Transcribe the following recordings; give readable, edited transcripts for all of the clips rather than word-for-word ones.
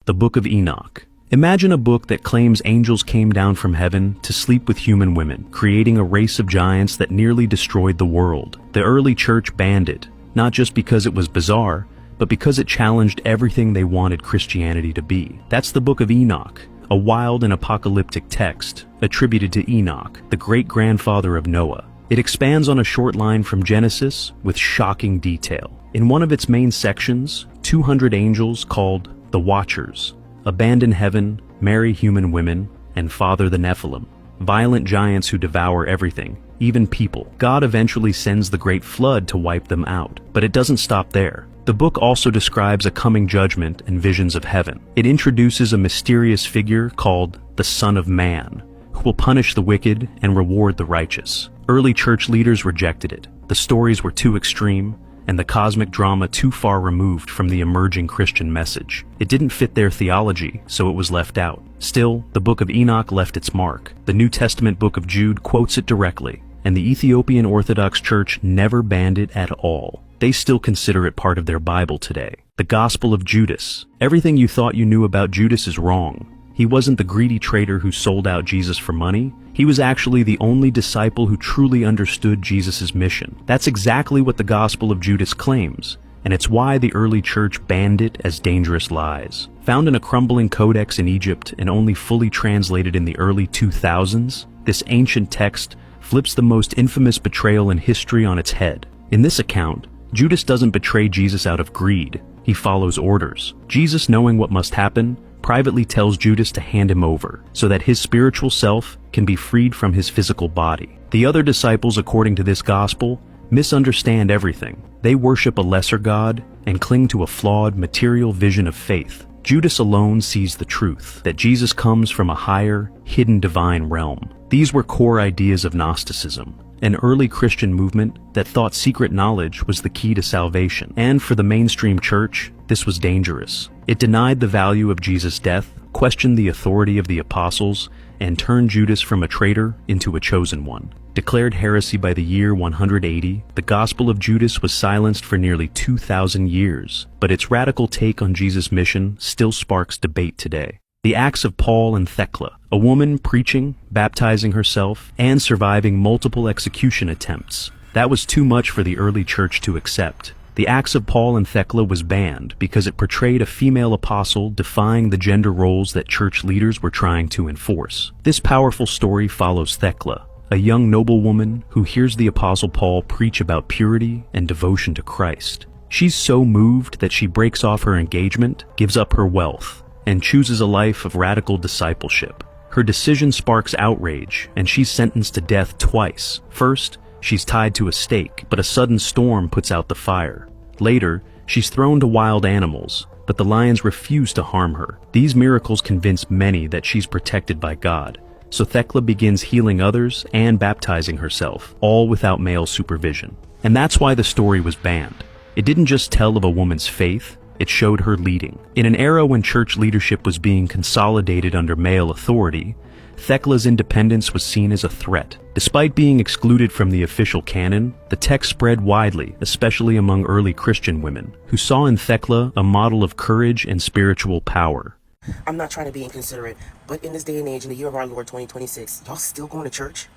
The Book of Enoch. Imagine a book that claims angels came down from heaven to sleep with human women, creating a race of giants that nearly destroyed the world. The early church banned it, not just because it was bizarre, but because it challenged everything they wanted Christianity to be. That's the Book of Enoch, a wild and apocalyptic text attributed to Enoch, the great-grandfather of Noah. It expands on a short line from Genesis with shocking detail. In one of its main sections, 200 angels called the Watchers abandon heaven, marry human women, and father the Nephilim, violent giants who devour everything, even people. God eventually sends the great flood to wipe them out, but it doesn't stop there. The book also describes a coming judgment and visions of heaven. It introduces a mysterious figure called the Son of Man, who will punish the wicked and reward the righteous. Early church leaders rejected it. The stories were too extreme, and the cosmic drama too far removed from the emerging Christian message. It didn't fit their theology, so it was left out. Still, the Book of Enoch left its mark. The New Testament Book of Jude quotes it directly, and the Ethiopian Orthodox Church never banned it at all. They still consider it part of their Bible today. The Gospel of Judas. Everything you thought you knew about Judas is wrong. He wasn't the greedy traitor who sold out Jesus for money. He was actually the only disciple who truly understood Jesus' mission. That's exactly what the Gospel of Judas claims, and it's why the early church banned it as dangerous lies. Found in a crumbling codex in Egypt and only fully translated in the early 2000s, this ancient text flips the most infamous betrayal in history on its head. In this account, Judas doesn't betray Jesus out of greed. He follows orders. Jesus, knowing what must happen, privately tells Judas to hand him over, so that his spiritual self can be freed from his physical body. The other disciples, according to this gospel, misunderstand everything. They worship a lesser god and cling to a flawed material vision of faith. Judas alone sees the truth, that Jesus comes from a higher, hidden divine realm. These were core ideas of Gnosticism, an early Christian movement that thought secret knowledge was the key to salvation. And for the mainstream church, this was dangerous. It denied the value of Jesus' death, questioned the authority of the apostles, and turned Judas from a traitor into a chosen one. Declared heresy by the year 180, the Gospel of Judas was silenced for nearly 2,000 years, but its radical take on Jesus' mission still sparks debate today. The Acts of Paul and Thecla, a woman preaching, baptizing herself, and surviving multiple execution attempts. That was too much for the early church to accept. The Acts of Paul and Thecla was banned because it portrayed a female apostle defying the gender roles that church leaders were trying to enforce. This powerful story follows Thecla, a young noblewoman who hears the apostle Paul preach about purity and devotion to Christ. She's so moved that she breaks off her engagement, gives up her wealth, and chooses a life of radical discipleship. Her decision sparks outrage, and she's sentenced to death twice. First, she's tied to a stake, but a sudden storm puts out the fire. Later, she's thrown to wild animals, but the lions refuse to harm her. These miracles convince many that she's protected by God, so Thecla begins healing others and baptizing herself, all without male supervision. And that's why the story was banned. It didn't just tell of a woman's faith, it showed her leading. In an era when church leadership was being consolidated under male authority, Thecla's independence was seen as a threat. Despite being excluded from the official canon, the text spread widely, especially among early Christian women, who saw in Thecla a model of courage and spiritual power. I'm not trying to be inconsiderate, but in this day and age, in the year of our Lord 2026, y'all still going to church?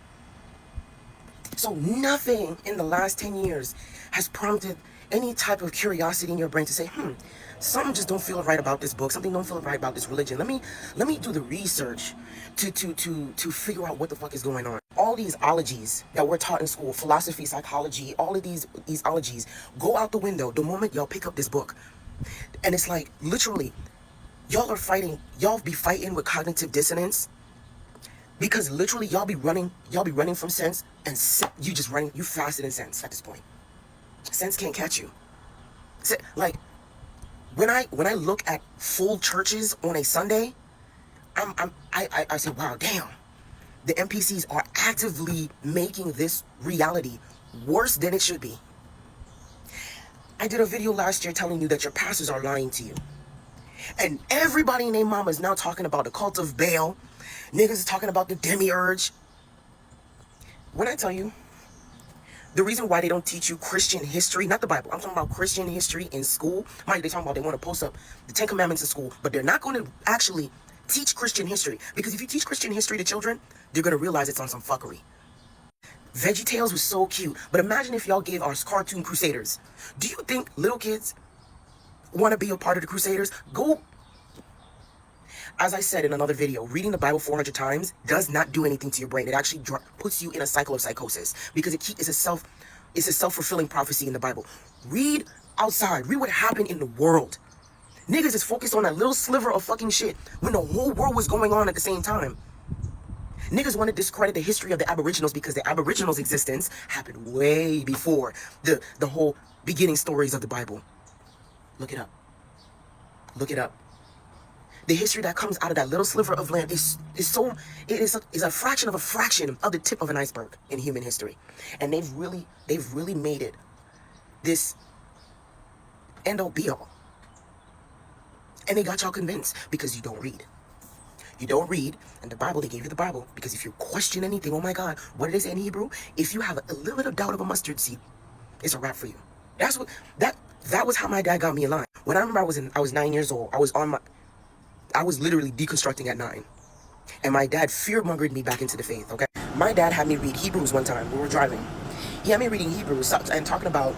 So nothing in the last 10 years has prompted any type of curiosity in your brain to say, something just don't feel right about this book, something don't feel right about this religion. Let me do the research to figure out what the fuck is going on. All these ologies that we're taught in school, philosophy, psychology, all of these ologies go out the window the moment y'all pick up this book. And it's like, literally, y'all be fighting with cognitive dissonance, because literally y'all be running from sense, and you faster than sense at this point. Sense can't catch you. Like, when I look at full churches on a Sunday, I say, wow, damn, the NPCs are actively making this reality worse than it should be. I did a video last year telling you that your pastors are lying to you. And everybody named mama is now talking about the cult of Baal. Niggas is talking about the demiurge. When I tell you, The reason why they don't teach you Christian history, not the Bible, I'm talking about Christian history in school. Mind you, they're talking about they want to post up the 10 Commandments in school, but they're not going to actually teach Christian history. Because if you teach Christian history to children, they're going to realize it's on some fuckery. VeggieTales was so cute, but imagine if y'all gave our cartoon Crusaders. Do you think little kids want to be a part of the Crusaders? Go. As I said in another video, reading the Bible 400 times does not do anything to your brain. It actually puts you in a cycle of psychosis because it's a self-fulfilling prophecy in the Bible. Read outside. Read what happened in the world. Niggas is focused on that little sliver of fucking shit when the whole world was going on at the same time. Niggas want to discredit the history of the Aboriginals because the Aboriginals' existence happened way before the whole beginning stories of the Bible. Look it up. Look it up. The history that comes out of that little sliver of land is a fraction of the tip of an iceberg in human history. And they've really made it this end all be all. And they got y'all convinced because you don't read. You don't read, and the Bible, they gave you the Bible. Because if you question anything, oh my God, what did they say in Hebrew? If you have a little bit of doubt of a mustard seed, it's a wrap for you. That was how my dad got me in line. When I remember I was 9 years old, I was literally deconstructing at 9. And my dad fear-mongered me back into the faith, okay? My dad had me read Hebrews one time. We were driving. He had me reading Hebrews and talking about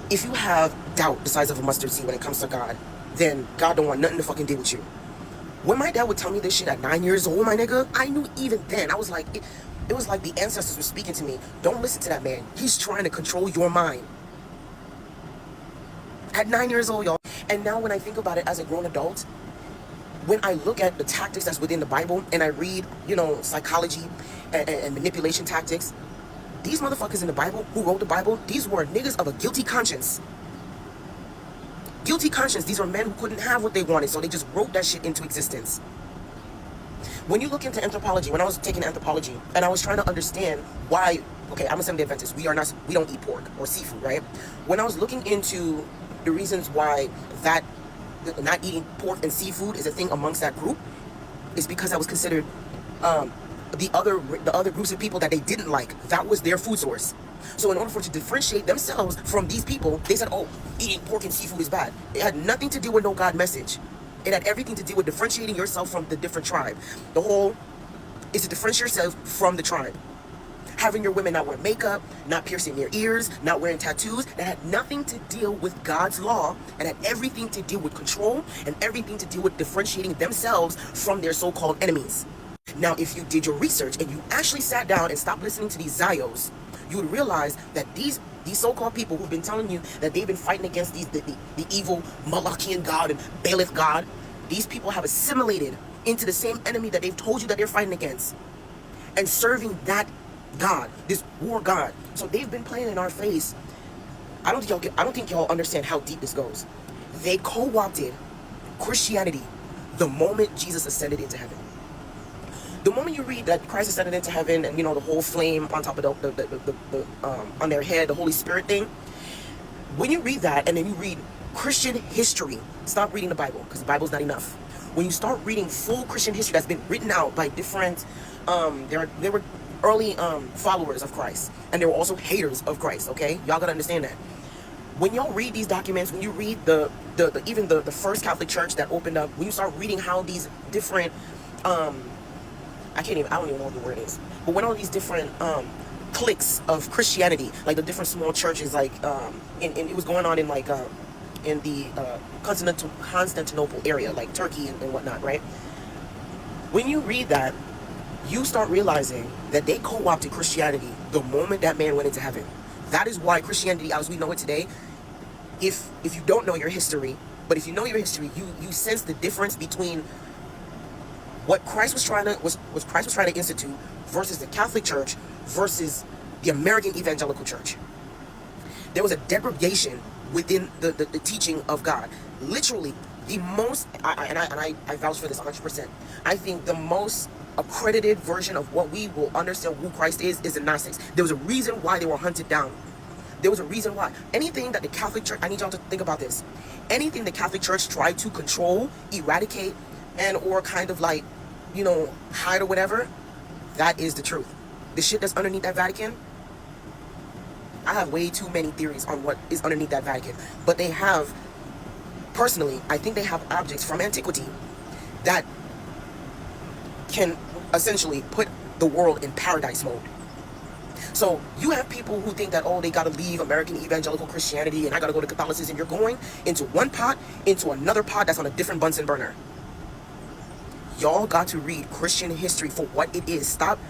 if you have doubt the size of a mustard seed when it comes to God, then God don't want nothing to fucking do with you. When my dad would tell me this shit at 9 years old, my nigga, I knew even then. I was like, it was like the ancestors were speaking to me. Don't listen to that man. He's trying to control your mind. At 9 years old, y'all. And now when I think about it as a grown adult, when I look at the tactics that's within the Bible and I read, psychology and manipulation tactics, these motherfuckers in the Bible who wrote the Bible, these were niggas of a guilty conscience. Guilty conscience. These were men who couldn't have what they wanted, so they just wrote that shit into existence. When you look into anthropology, when I was taking anthropology and I was trying to understand why, okay, I'm a Seventh-day Adventist. We don't eat pork or seafood, right? When I was looking into the reasons why that not eating pork and seafood is a thing amongst that group, is because that was considered the other groups of people that they didn't like. That was their food source. So in order for it to differentiate themselves from these people, they said, oh, eating pork and seafood is bad. It had nothing to do with no God message. It had everything to do with differentiating yourself from the different tribe. The whole is to differentiate yourself from the tribe. Having your women not wear makeup, not piercing their ears, not wearing tattoos, that had nothing to deal with God's law, and had everything to deal with control, and everything to deal with differentiating themselves from their so-called enemies. Now, if you did your research and you actually sat down and stopped listening to these Zios, you would realize that these so-called people who've been telling you that they've been fighting against the evil Malachian God and Baalith God, these people have assimilated into the same enemy that they've told you that they're fighting against, and serving that God, this war God. So they've been playing in our face. I don't think y'all understand how deep this goes. They co-opted Christianity the moment Jesus ascended into heaven. The moment you read that Christ ascended into heaven and, the whole flame on top of the on their head, the Holy Spirit thing, when you read that and then you read Christian history, stop reading the Bible, because the Bible's not enough. When you start reading full Christian history that's been written out by different, there were early followers of Christ, and there were also haters of Christ, okay? Y'all gotta understand that. When y'all read these documents, when you read even the first Catholic Church that opened up, when you start reading how these different, I don't even know what the word is, but when all these different cliques of Christianity, like the different small churches, like it was going on in like in the Constantinople area, like Turkey and whatnot, right? When you read that, you start realizing that they co-opted Christianity the moment that man went into heaven. That is why Christianity, as we know it today, if you don't know your history, but if you know your history, you sense the difference between what Christ was trying to institute versus the Catholic Church versus the American Evangelical Church. There was a degradation within the teaching of God. Literally, the most, I vouch for this 100%. I think the most accredited version of what we will understand who Christ is the Gnostics. There was a reason why they were hunted down. There was a reason why. Anything that the Catholic Church, I need y'all to think about this. Anything the Catholic Church tried to control, eradicate, and or kind of like, hide or whatever, that is the truth. The shit that's underneath that Vatican, I have way too many theories on what is underneath that Vatican. But they have, personally, I think they have objects from antiquity that can essentially put the world in paradise mode. So you have people who think that, oh, they got to leave American evangelical Christianity and I got to go to Catholicism. You're going into one pot, into another pot that's on a different Bunsen burner. Y'all got to read Christian history for what it is. Stop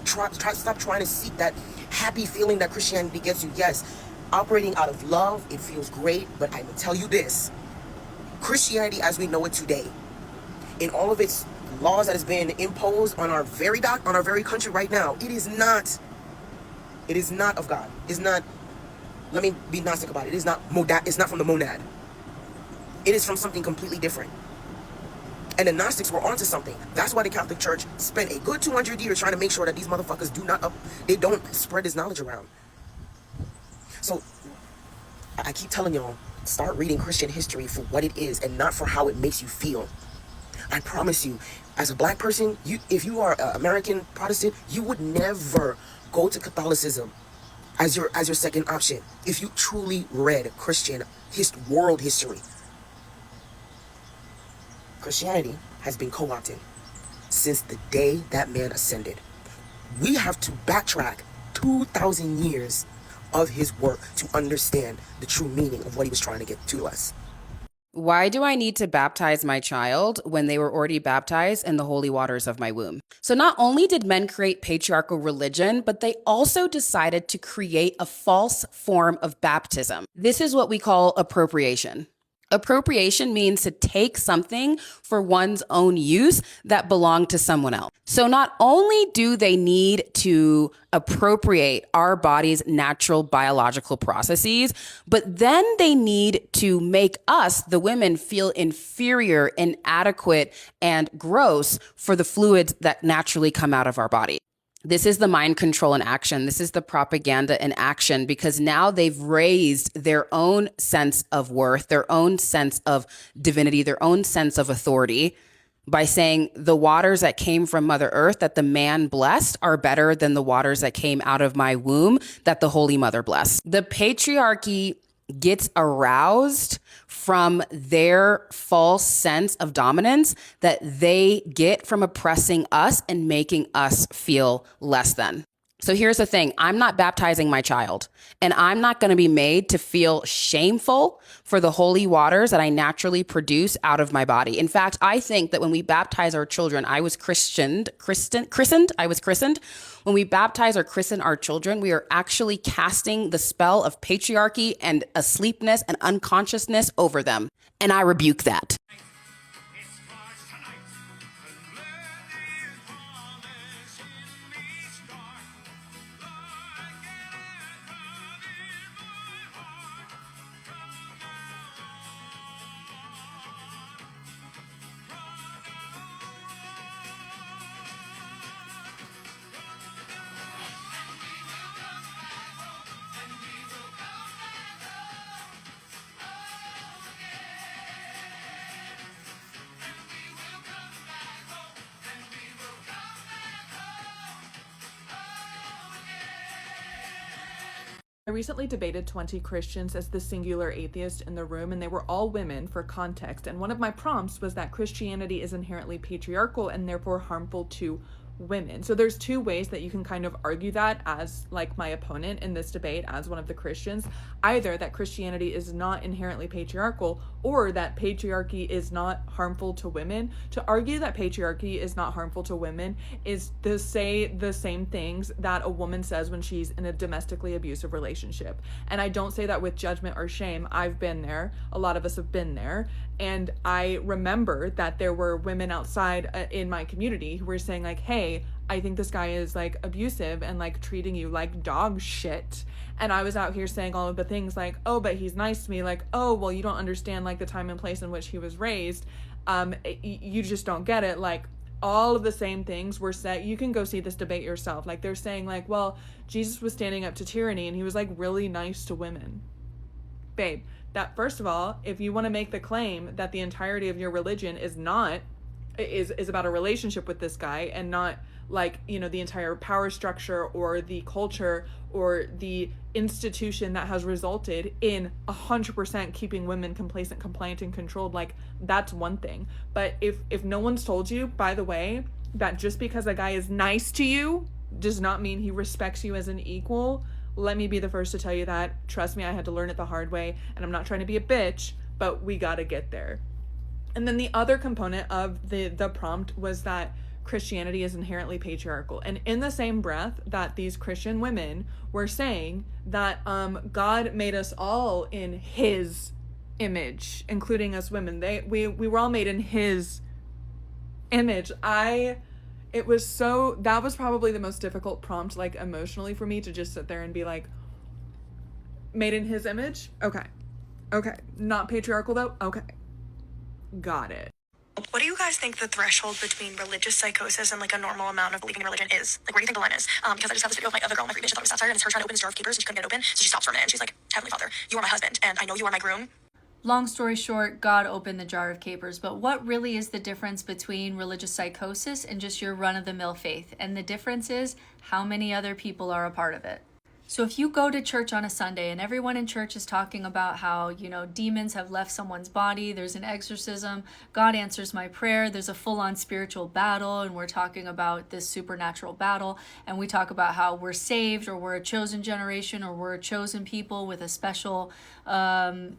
trying to seek that happy feeling that Christianity gives you. Yes, operating out of love, it feels great, but I will tell you this. Christianity as we know it today, in all of its laws that has been imposed on our very country right now, it is not of God. It's not, let me be Gnostic about it. It's not from the monad. It is from something completely different. And the Gnostics were onto something. That's why the Catholic Church spent a good 200 years trying to make sure that these motherfuckers don't spread this knowledge around. So I keep telling y'all, start reading Christian history for what it is and not for how it makes you feel. I promise you, as a black person, if you are an American Protestant, you would never go to Catholicism as your second option if you truly read Christian world history. Christianity has been co-opted since the day that man ascended. We have to backtrack 2,000 years of his work to understand the true meaning of what he was trying to get to us. Why do I need to baptize my child when they were already baptized in the holy waters of my womb? So not only did men create patriarchal religion, but they also decided to create a false form of baptism. This is what we call appropriation. Appropriation means to take something for one's own use that belonged to someone else. So not only do they need to appropriate our body's natural biological processes, but then they need to make us, the women, feel inferior, inadequate, and gross for the fluids that naturally come out of our body. This is the mind control in action. This is the propaganda in action, because now they've raised their own sense of worth, their own sense of divinity, their own sense of authority by saying the waters that came from Mother Earth that the man blessed are better than the waters that came out of my womb that the Holy Mother blessed. The patriarchy gets aroused from their false sense of dominance that they get from oppressing us and making us feel less than. So here's the thing. I'm not baptizing my child, and I'm not going to be made to feel shameful for the holy waters that I naturally produce out of my body. In fact, I think that when we baptize our children, I was christened. When we baptize or christen our children, we are actually casting the spell of patriarchy and asleepness and unconsciousness over them. And I rebuke that. I recently debated 20 Christians as the singular atheist in the room, and they were all women for context. And one of my prompts was that Christianity is inherently patriarchal and therefore harmful to women. So there's two ways that you can kind of argue that as like my opponent in this debate as one of the Christians. Either that Christianity is not inherently patriarchal, or that patriarchy is not harmful to women. To argue that patriarchy is not harmful to women is to say the same things that a woman says when she's in a domestically abusive relationship. And I don't say that with judgment or shame. I've been there. A lot of us have been there. And I remember that there were women outside in my community who were saying like, hey, I think this guy is like abusive and like treating you like dog shit. And I was out here saying all of the things like, oh, but he's nice to me. Like, oh, well, you don't understand like the time and place in which he was raised. You just don't get it. Like, all of the same things were said. You can go see this debate yourself. Like, they're saying like, well, Jesus was standing up to tyranny and he was like really nice to women. Babe, that first of all, if you want to make the claim that the entirety of your religion is about a relationship with this guy and not like, the entire power structure or the culture or the institution that has resulted in 100% keeping women complacent, compliant, and controlled, like, that's one thing. But if no one's told you, by the way, that just because a guy is nice to you does not mean he respects you as an equal, let me be the first to tell you that. Trust me, I had to learn it the hard way, and I'm not trying to be a bitch, but we gotta get there. And then the other component of the prompt was that Christianity is inherently patriarchal. And in the same breath that these Christian women were saying that God made us all in his image, including us women. We were all made in his image. That was probably the most difficult prompt, like, emotionally for me, to just sit there and be like, made in his image? Okay. Not patriarchal though? Okay. Got it. What do you guys think the threshold between religious psychosis and like a normal amount of believing in religion is? Like, where do you think the line is? Because I just have this video of my other girl, my freak bitch, I thought it was satire, and it's her trying to open this jar of capers and she couldn't get it open, so she stops for a minute and she's like, Heavenly Father, you are my husband and I know you are my groom. Long story short, God opened the jar of capers, but what really is the difference between religious psychosis and just your run-of-the-mill faith? And the difference is how many other people are a part of it. So if you go to church on a Sunday and everyone in church is talking about how, demons have left someone's body, there's an exorcism, God answers my prayer, there's a full-on spiritual battle, and we're talking about this supernatural battle, and we talk about how we're saved, or we're a chosen generation, or we're a chosen people with a special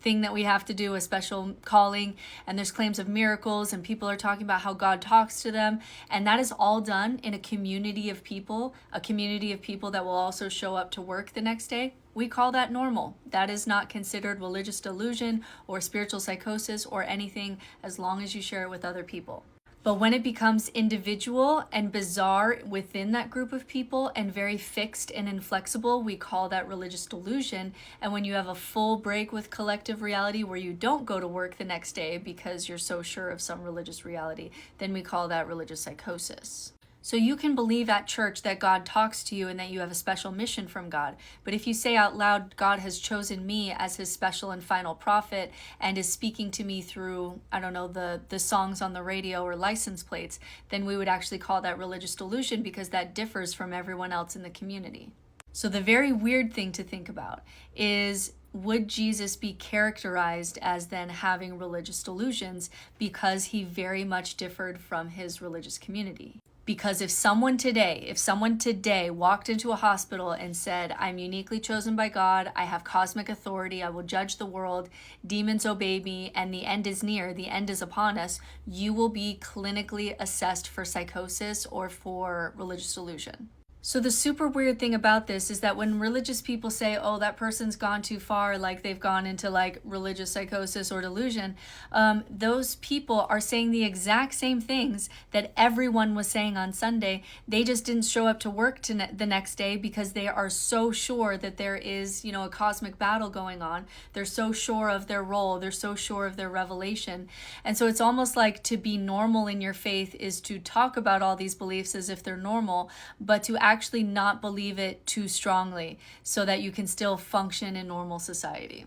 thing that we have to do, a special calling, and there's claims of miracles, and people are talking about how God talks to them, and that is all done in a community of people that will also show up to work the next day. We call that normal. That is not considered religious delusion or spiritual psychosis or anything, as long as you share it with other people. But when it becomes individual and bizarre within that group of people and very fixed and inflexible, we call that religious delusion. And when you have a full break with collective reality where you don't go to work the next day because you're so sure of some religious reality, then we call that religious psychosis. So you can believe at church that God talks to you and that you have a special mission from God. But if you say out loud, God has chosen me as his special and final prophet and is speaking to me through, the songs on the radio or license plates, then we would actually call that religious delusion, because that differs from everyone else in the community. So the very weird thing to think about is, would Jesus be characterized as then having religious delusions because he very much differed from his religious community? Because if someone today walked into a hospital and said, I'm uniquely chosen by God, I have cosmic authority, I will judge the world, demons obey me, and the end is near, the end is upon us, you will be clinically assessed for psychosis or for religious delusion. So the super weird thing about this is that when religious people say, oh, that person's gone too far, like they've gone into like religious psychosis or delusion, those people are saying the exact same things that everyone was saying on Sunday. They just didn't show up to work the next day because they are so sure that there is, a cosmic battle going on. They're so sure of their role. They're so sure of their revelation. And so it's almost like to be normal in your faith is to talk about all these beliefs as if they're normal, but to actually not believe it too strongly so that you can still function in normal society.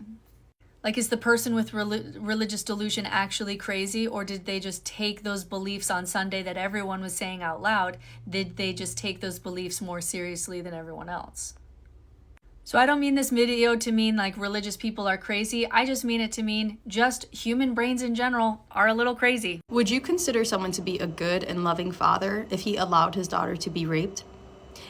Like, is the person with religious delusion actually crazy, or did they just take those beliefs on Sunday that everyone was saying out loud? Did they just take those beliefs more seriously than everyone else? So I don't mean this video to mean like religious people are crazy. I just mean it to mean just human brains in general are a little crazy. Would you consider someone to be a good and loving father if he allowed his daughter to be raped?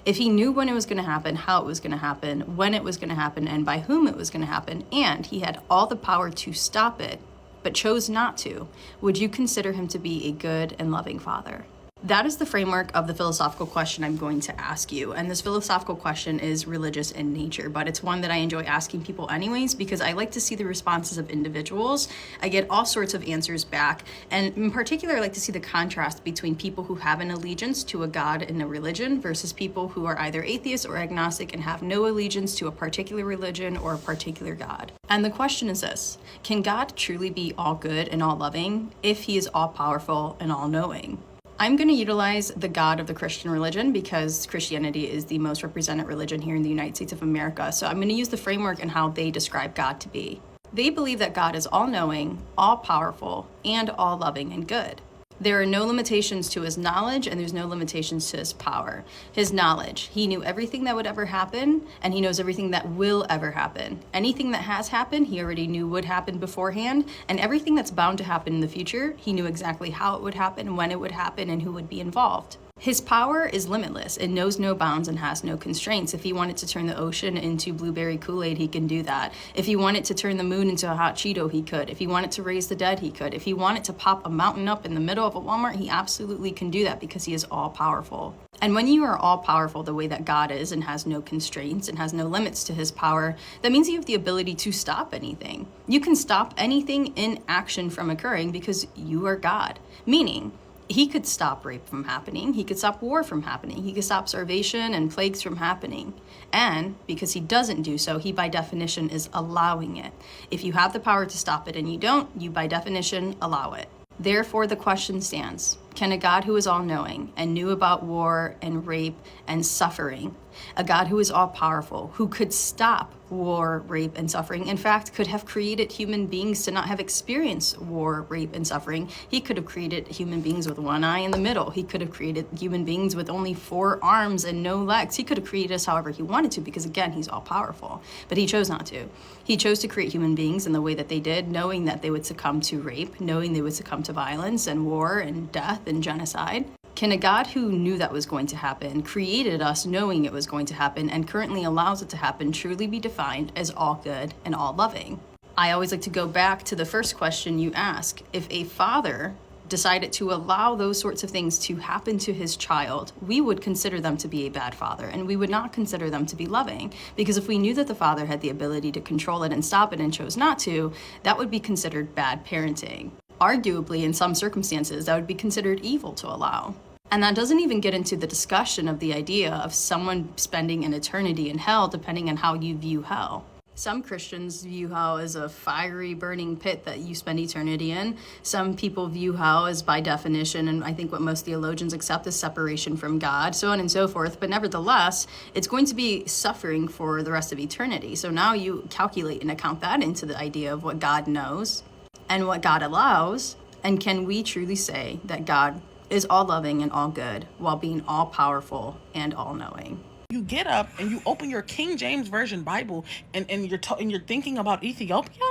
If he knew when it was going to happen, how it was going to happen, when it was going to happen, and by whom it was going to happen, and he had all the power to stop it, but chose not to, would you consider him to be a good and loving father? That is the framework of the philosophical question I'm going to ask you. And this philosophical question is religious in nature, but it's one that I enjoy asking people anyways, because I like to see the responses of individuals. I get all sorts of answers back. And in particular, I like to see the contrast between people who have an allegiance to a God and a religion versus people who are either atheist or agnostic and have no allegiance to a particular religion or a particular God. And the question is this: can God truly be all good and all loving if he is all powerful and all knowing? I'm going to utilize the God of the Christian religion because Christianity is the most represented religion here in the United States of America. So I'm going to use the framework and how they describe God to be. They believe that God is all-knowing, all-powerful, and all-loving and good. There are no limitations to his knowledge, and there's no limitations to his power. His knowledge, he knew everything that would ever happen, and he knows everything that will ever happen. Anything that has happened, he already knew would happen beforehand, and everything that's bound to happen in the future, he knew exactly how it would happen, when it would happen, and who would be involved. His power is limitless. It knows no bounds and has no constraints. If he wanted to turn the ocean into blueberry Kool-Aid, he can do that. If he wanted to turn the moon into a hot Cheeto, he could. If he wanted to raise the dead, he could. If he wanted to pop a mountain up in the middle of a Walmart, he absolutely can do that because he is all-powerful. And when you are all-powerful the way that God is and has no constraints and has no limits to his power, that means you have the ability to stop anything. You can stop anything in action from occurring because you are God. Meaning, he could stop rape from happening, he could stop war from happening, he could stop starvation and plagues from happening. And because he doesn't do so, he by definition is allowing it. If you have the power to stop it and you don't, you by definition allow it. Therefore, the question stands, can a God who is all-knowing and knew about war and rape and suffering, a God who is all-powerful, who could stop war, rape, and suffering, in fact, could have created human beings to not have experienced war, rape, and suffering. He could have created human beings with one eye in the middle. He could have created human beings with only 4 arms and no legs. He could have created us however he wanted to because, again, he's all-powerful. But he chose not to. He chose to create human beings in the way that they did, knowing that they would succumb to rape, knowing they would succumb to violence and war and death and genocide. Can a God who knew that was going to happen, created us knowing it was going to happen, and currently allows it to happen, truly be defined as all good and all loving? I always like to go back to the first question you ask. If a father decided to allow those sorts of things to happen to his child, we would consider them to be a bad father, and we would not consider them to be loving. Because if we knew that the father had the ability to control it and stop it and chose not to, that would be considered bad parenting. Arguably, in some circumstances, that would be considered evil to allow. And that doesn't even get into the discussion of the idea of someone spending an eternity in hell, depending on how you view hell. Some Christians view hell as a fiery, burning pit that you spend eternity in. Some people view hell as, by definition, and I think what most theologians accept, is separation from God, so on and so forth. But nevertheless, it's going to be suffering for the rest of eternity. So now you calculate and account that into the idea of what God knows and what God allows. And can we truly say that God is all-loving and all-good while being all-powerful and all-knowing? You get up and you open your King James Version Bible and you're thinking about Ethiopia?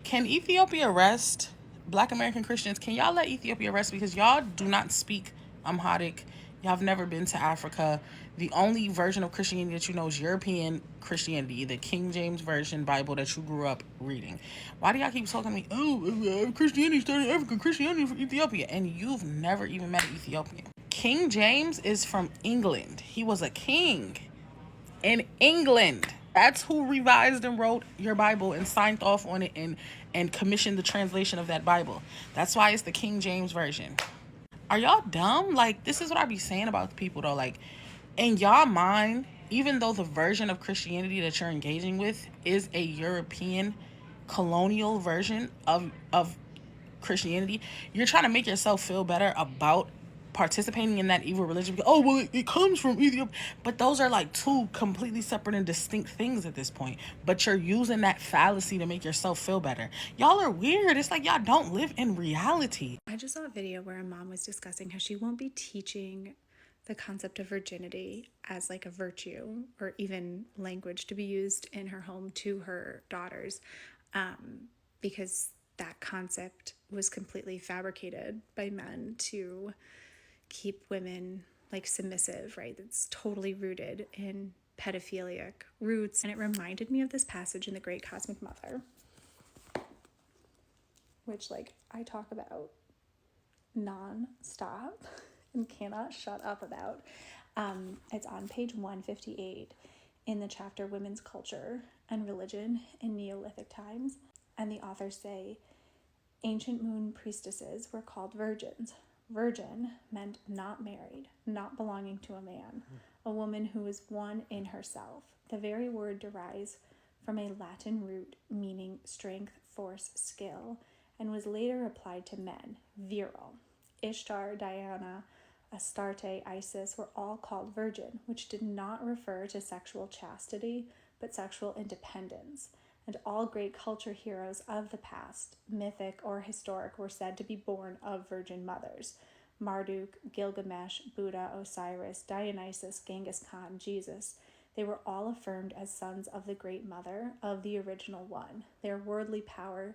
Can Ethiopia rest? Black American Christians, can y'all let Ethiopia rest? Because y'all do not speak Amharic. Y'all have never been to Africa. The only version of Christianity that you know is European Christianity, the King James Version Bible that you grew up reading. Why do y'all keep talking to me, Christianity started in Africa, Christianity from Ethiopia, and you've never even met an Ethiopian? King James is from England. He was a king in England. That's who revised and wrote your Bible and signed off on it and commissioned the translation of that Bible. That's why it's the King James Version. Are y'all dumb? Like, this is what I be saying about the people, though. Like, in y'all mind, even though the version of Christianity that you're engaging with is a European colonial version of Christianity, you're trying to make yourself feel better about participating in that evil religion. Oh, well, it comes from Ethiopia. But those are like 2 completely separate and distinct things at this point. But you're using that fallacy to make yourself feel better. Y'all are weird. It's like y'all don't live in reality. I just saw a video where a mom was discussing how she won't be teaching the concept of virginity as like a virtue or even language to be used in her home to her daughters, because that concept was completely fabricated by men to keep women like submissive, right? It's totally rooted in pedophilic roots. And it reminded me of this passage in The Great Cosmic Mother, which like I talk about non-stop and cannot shut up about. It's on page 158 in the chapter Women's Culture and Religion in Neolithic Times. And the authors say, ancient moon priestesses were called virgins. Virgin meant not married, not belonging to a man, a woman who was one in herself. The very word derives from a Latin root meaning strength, force, skill, and was later applied to men, virile. Ishtar, Diana, Astarte, Isis were all called virgin, which did not refer to sexual chastity, but sexual independence. And all great culture heroes of the past, mythic or historic, were said to be born of virgin mothers. Marduk, Gilgamesh, Buddha, Osiris, Dionysus, Genghis Khan, Jesus. They were all affirmed as sons of the Great Mother, of the Original One, their worldly power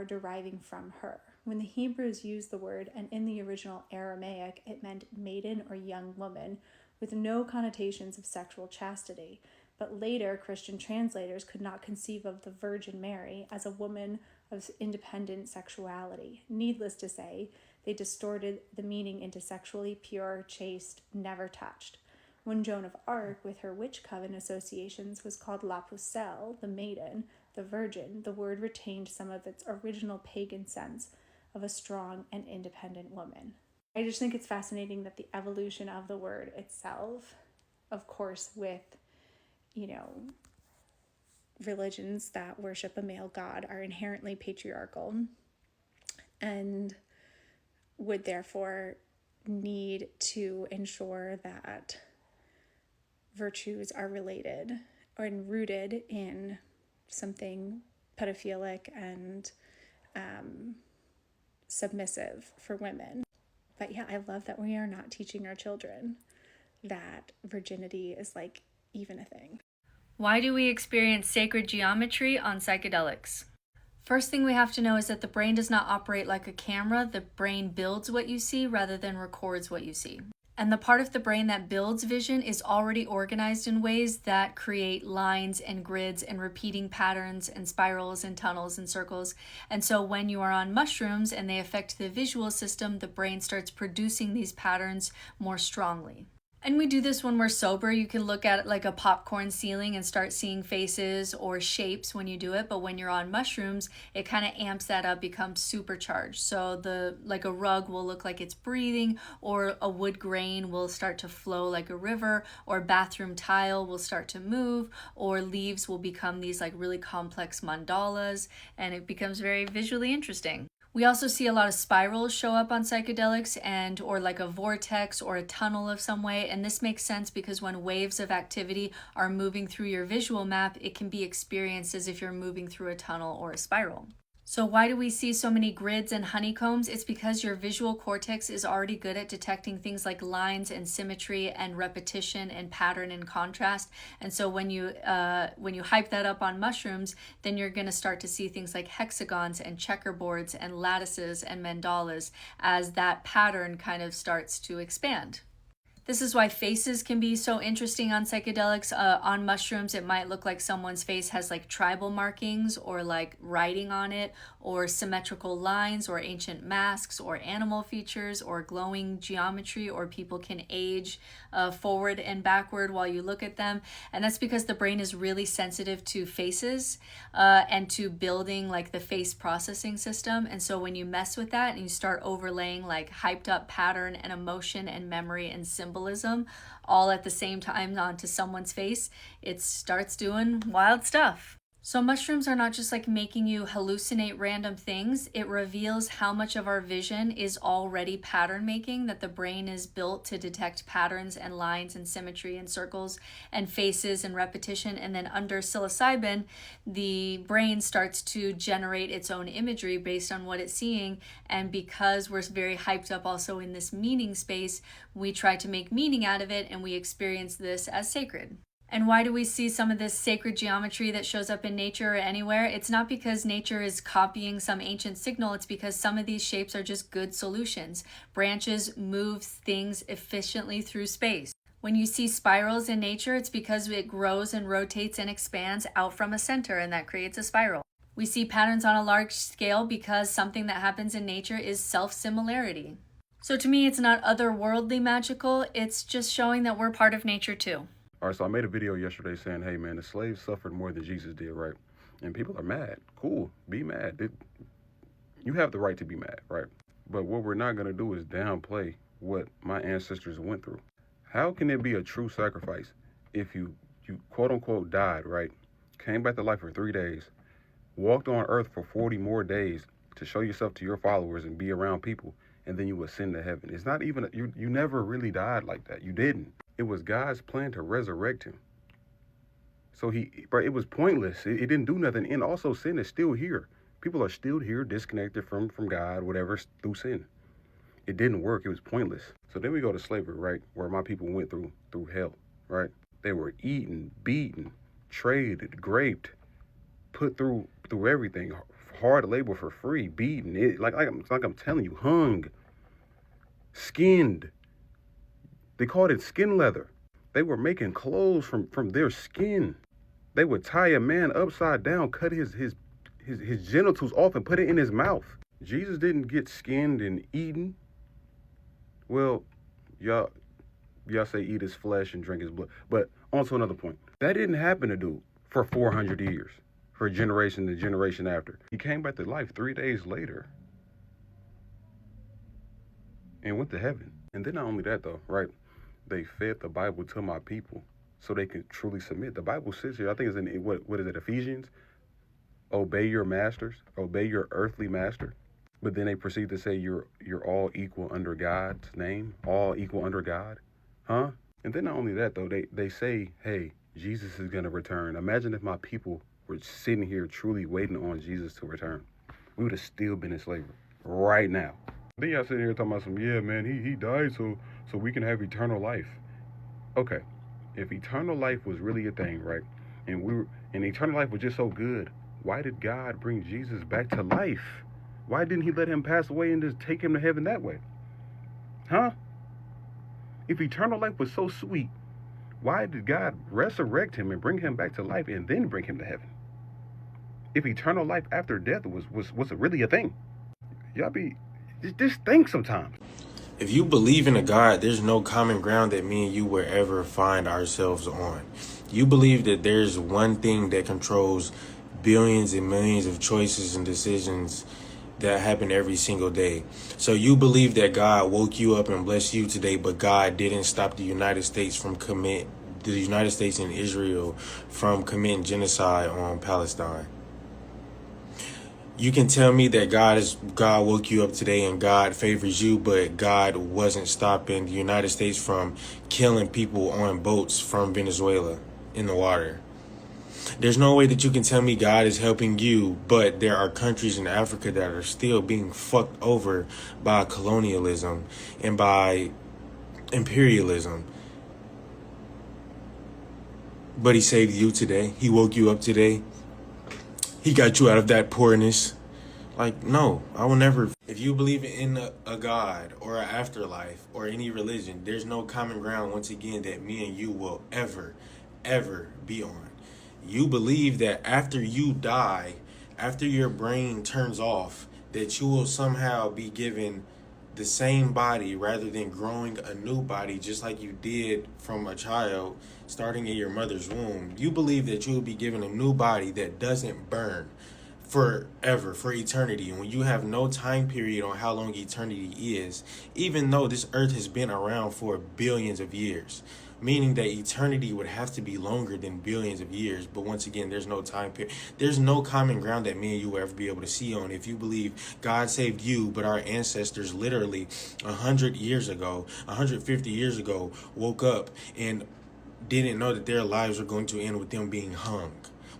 deriving from her. When the Hebrews used the word, and in the original Aramaic, it meant maiden or young woman, with no connotations of sexual chastity. But later, Christian translators could not conceive of the Virgin Mary as a woman of independent sexuality. Needless to say, they distorted the meaning into sexually pure, chaste, never touched. When Joan of Arc, with her witch coven associations, was called La Pucelle, the maiden, the virgin, the word retained some of its original pagan sense of a strong and independent woman. I just think it's fascinating that the evolution of the word itself, of course, with, religions that worship a male god are inherently patriarchal and would therefore need to ensure that virtues are related or rooted in something pedophilic and submissive for women. But yeah, I love that we are not teaching our children that virginity is like even a thing. Why do we experience sacred geometry on psychedelics? First thing we have to know is that the brain does not operate like a camera. The brain builds what you see rather than records what you see. And the part of the brain that builds vision is already organized in ways that create lines and grids and repeating patterns and spirals and tunnels and circles. And so when you are on mushrooms and they affect the visual system, the brain starts producing these patterns more strongly. And we do this when we're sober. You can look at it like a popcorn ceiling and start seeing faces or shapes when you do it. But when you're on mushrooms, it kind of amps that up, becomes supercharged. So like a rug will look like it's breathing, or a wood grain will start to flow like a river, or bathroom tile will start to move, or leaves will become these like really complex mandalas, and it becomes very visually interesting. We also see a lot of spirals show up on psychedelics or like a vortex or a tunnel of some way. And this makes sense because when waves of activity are moving through your visual map, it can be experienced as if you're moving through a tunnel or a spiral. So why do we see so many grids and honeycombs? It's because your visual cortex is already good at detecting things like lines and symmetry and repetition and pattern and contrast. And so when you hype that up on mushrooms, then you're going to start to see things like hexagons and checkerboards and lattices and mandalas as that pattern kind of starts to expand. This is why faces can be so interesting on psychedelics. On mushrooms, it might look like someone's face has like tribal markings or like writing on it, or symmetrical lines, or ancient masks, or animal features, or glowing geometry, or people can age forward and backward while you look at them. And that's because the brain is really sensitive to faces and to building like the face processing system. And so when you mess with that and you start overlaying like hyped up pattern and emotion and memory and symbolism all at the same time onto someone's face, it starts doing wild stuff. So mushrooms are not just like making you hallucinate random things. It reveals how much of our vision is already pattern making, that the brain is built to detect patterns and lines and symmetry and circles and faces and repetition. And then under psilocybin, the brain starts to generate its own imagery based on what it's seeing. And because we're very hyped up also in this meaning space, we try to make meaning out of it, and we experience this as sacred. And why do we see some of this sacred geometry that shows up in nature or anywhere? It's not because nature is copying some ancient signal. It's because some of these shapes are just good solutions. Branches move things efficiently through space. When you see spirals in nature, it's because it grows and rotates and expands out from a center, and that creates a spiral. We see patterns on a large scale because something that happens in nature is self-similarity. So to me, it's not otherworldly magical. It's just showing that we're part of nature too. All right, so I made a video yesterday saying, hey, man, the slaves suffered more than Jesus did, right? And people are mad. Cool, be mad. You have the right to be mad, right? But what we're not going to do is downplay what my ancestors went through. How can it be a true sacrifice if you quote-unquote died, right? Came back to life for 3 days, walked on earth for 40 more days to show yourself to your followers and be around people, and then you ascend to heaven. It's not even, you never really died like that. You didn't. It was God's plan to resurrect him. So it was pointless. It didn't do nothing. And also sin is still here. People are still here disconnected from God, whatever, through sin. It didn't work. It was pointless. So then we go to slavery, right? Where my people went through hell, right? They were eaten, beaten, traded, raped, put through everything. Hard labor for free, beaten. Like I'm telling you, hung, skinned. They called it skin leather. They were making clothes from their skin. They would tie a man upside down, cut his genitals off and put it in his mouth. Jesus didn't get skinned and eaten. Well, y'all say eat his flesh and drink his blood. But on to another point. That didn't happen to dude for 400 years, for generation to generation after. He came back to life 3 days later and went to heaven. And then not only that though, right? They fed the Bible to my people so they could truly submit. The Bible says here, I think it's in, what is it, Ephesians? Obey your masters, obey your earthly master. But then they proceed to say you're all equal under God's name, all equal under God. Huh? And then not only that though, they say, hey, Jesus is gonna return. Imagine if my people were sitting here truly waiting on Jesus to return. We would have still been in slavery right now. Then y'all sitting here talking about some, yeah, man, he died so we can have eternal life. Okay, if eternal life was really a thing, right? And eternal life was just so good, why did God bring Jesus back to life? Why didn't he let him pass away and just take him to heaven that way? Huh? If eternal life was so sweet, why did God resurrect him and bring him back to life and then bring him to heaven? If eternal life after death was really a thing. Y'all just think sometimes. If you believe in a God, there's no common ground that me and you will ever find ourselves on. You believe that there's one thing that controls billions and millions of choices and decisions that happen every single day. So you believe that God woke you up and blessed you today, but God didn't stop the United States and Israel from committing genocide on Palestine. You can tell me that God woke you up today and God favors you, but God wasn't stopping the United States from killing people on boats from Venezuela in the water. There's no way that you can tell me God is helping you, but there are countries in Africa that are still being fucked over by colonialism and by imperialism. But he saved you today. He woke you up today. He got you out of that poorness. Like, no, I will never. If you believe in a God or an afterlife or any religion, there's no common ground, once again, that me and you will ever be on. You believe that after you die, after your brain turns off, that you will somehow be given the same body rather than growing a new body, just like you did from a child starting in your mother's womb. You believe that you will be given a new body that doesn't burn forever, for eternity. And when you have no time period on how long eternity is, even though this earth has been around for billions of years, meaning that eternity would have to be longer than billions of years. But once again, there's no time period. There's no common ground that me and you will ever be able to see on. If you believe God saved you, but our ancestors literally 100 years ago, 150 years ago, woke up and didn't know that their lives were going to end with them being hung,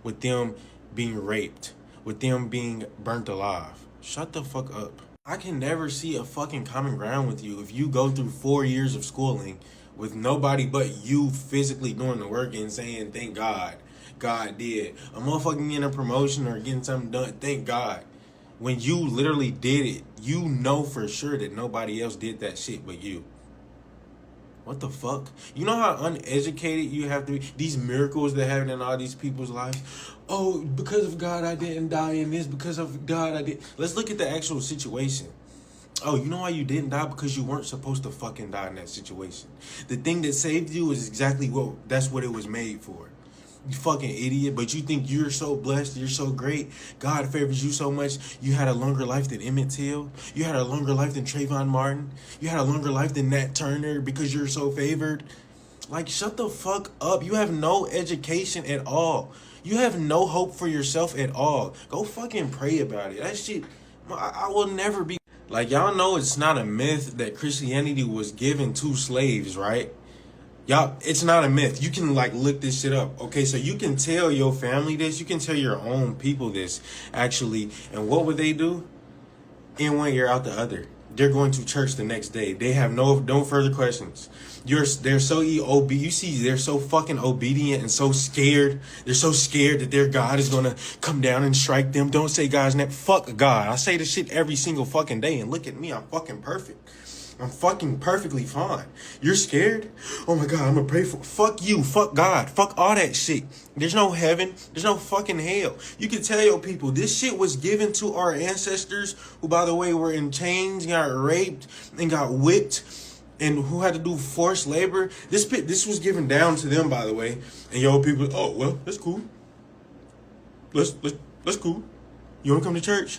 with them being raped, with them being burnt alive. Shut the fuck up. I can never see a fucking common ground with you if you go through 4 years of schooling with nobody but you physically doing the work and saying, thank God, God did. A motherfucking getting a promotion or getting something done, thank God. When you literally did it, you know for sure that nobody else did that shit but you. What the fuck? You know how uneducated you have to be? These miracles that happen in all these people's lives. Oh, because of God, I didn't die in this. Because of God, I did. Let's look at the actual situation. Oh, you know why you didn't die? Because you weren't supposed to fucking die in that situation. The thing that saved you is exactly that's what it was made for. You fucking idiot. But you think you're so blessed, you're so great, God favors you so much, you had a longer life than Emmett Till, you had a longer life than Trayvon Martin, you had a longer life than Nat Turner because you're so favored. Like, shut the fuck up. You have no education at all. You have no hope for yourself at all. Go fucking pray about it. That shit, I will never be. Like, y'all know it's not a myth that Christianity was given to slaves, right? Y'all, it's not a myth. You can, like, look this shit up. Okay, so you can tell your family this. You can tell your own people this, actually. And what would they do? In one ear, out the other. they're going to church the next day. They have no further questions. They're so you see, they're so fucking obedient and so scared. They're so scared that their God is gonna come down and strike them. Don't say God's name. Fuck God. I say this shit every single fucking day, and look at me. I'm fucking perfect. I'm fucking perfectly fine. You're scared? Oh my God, I'm gonna pray for. Fuck you. Fuck God. Fuck all that shit. There's no heaven. There's no fucking hell. You can tell your people this shit was given to our ancestors, who, by the way, were in chains, got raped, and got whipped, and who had to do forced labor. This was given down to them, by the way. And yo, people, oh well, that's cool. Let's cool. You wanna come to church?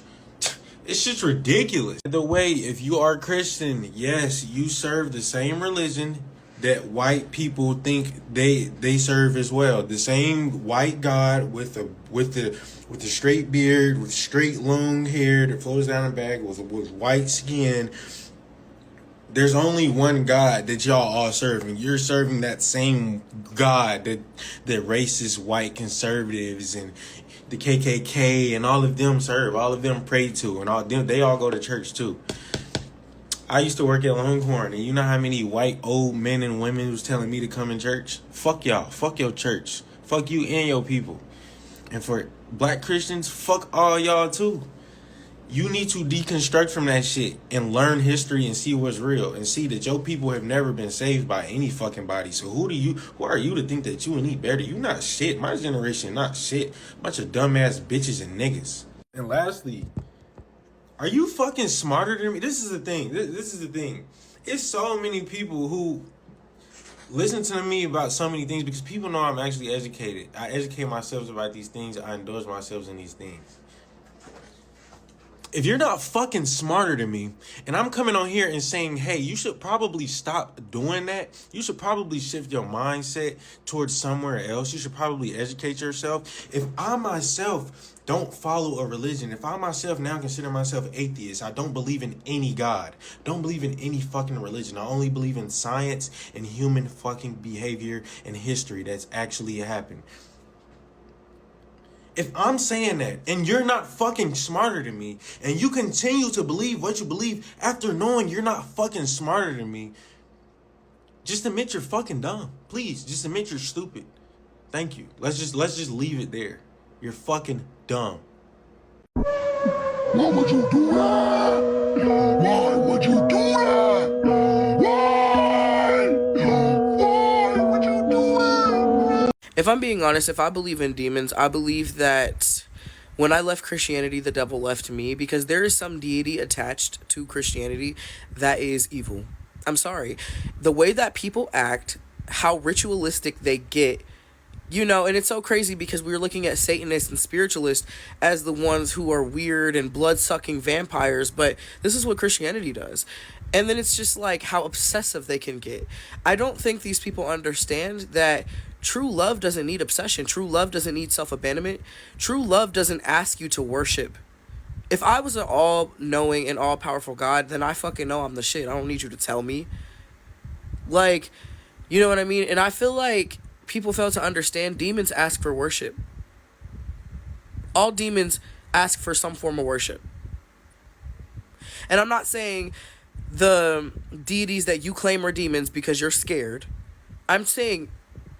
It's just ridiculous. The way, if you are Christian, yes, you serve the same religion that white people think they serve as well. The same white God with the straight beard, with straight long hair that flows down the back, with white skin. There's only one God that y'all all serve, and you're serving that same God that racist white conservatives and the KKK and all of them serve, all of them pray to, and all them, they all go to church too. I used to work at Longhorn, and you know how many white old men and women was telling me to come in church? Fuck y'all. Fuck your church. Fuck you and your people. And for black Christians, fuck all y'all too. You need to deconstruct from that shit and learn history and see what's real and see that your people have never been saved by any fucking body. So who are you to think that you any better? You not shit. My generation not shit. Bunch of dumbass bitches and niggas. And lastly, are you fucking smarter than me? This is the thing. This is the thing. It's so many people who listen to me about so many things because people know I'm actually educated. I educate myself about these things. I indulge myself in these things. If you're not fucking smarter than me, and I'm coming on here and saying, hey, you should probably stop doing that. You should probably shift your mindset towards somewhere else. You should probably educate yourself. If I myself don't follow a religion, if I myself now consider myself atheist, I don't believe in any God, don't believe in any fucking religion. I only believe in science and human fucking behavior and history that's actually happened. If I'm saying that and you're not fucking smarter than me and you continue to believe what you believe after knowing you're not fucking smarter than me, just admit you're fucking dumb. Please, just admit you're stupid. Thank you. Let's just leave it there. You're fucking dumb. Why would you do that? Why would you do that? Why? Why would you do that? If I'm being honest, if I believe in demons, I believe that when I left Christianity, the devil left me, because there is some deity attached to Christianity that is evil. I'm sorry. The way that people act, how ritualistic they get, and it's so crazy because we were looking at Satanists and spiritualists as the ones who are weird and blood-sucking vampires, but this is what Christianity does. And then it's just like how obsessive they can get. I don't think these people understand that true love doesn't need obsession. True love doesn't need self-abandonment. True love doesn't ask you to worship. If I was an all-knowing and all-powerful God, then I fucking know I'm the shit. I don't need you to tell me. Like, you know what I mean? And I feel like people fail to understand demons ask for worship. All demons ask for some form of worship. And I'm not saying the deities that you claim are demons because you're scared. I'm saying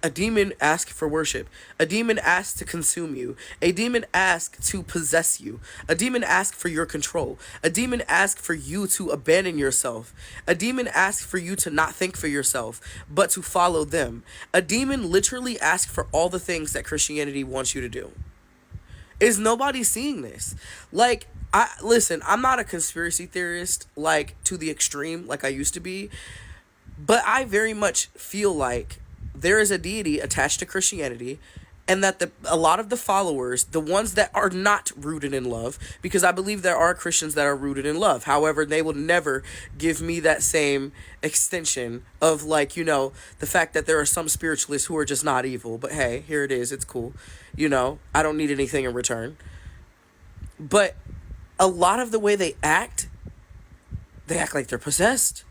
a demon asks for worship. A demon asks to consume you. A demon asks to possess you. A demon asks for your control. A demon asks for you to abandon yourself. A demon asks for you to not think for yourself, but to follow them. A demon literally asks for all the things that Christianity wants you to do. Is nobody seeing this? Like, listen, I'm not a conspiracy theorist, like, to the extreme, like I used to be, but I very much feel like there is a deity attached to Christianity, and that a lot of the followers, the ones that are not rooted in love, because I believe there are Christians that are rooted in love. However, they will never give me that same extension of, like, the fact that there are some spiritualists who are just not evil. But hey, here it is. It's cool. I don't need anything in return. But a lot of the way they act like they're possessed.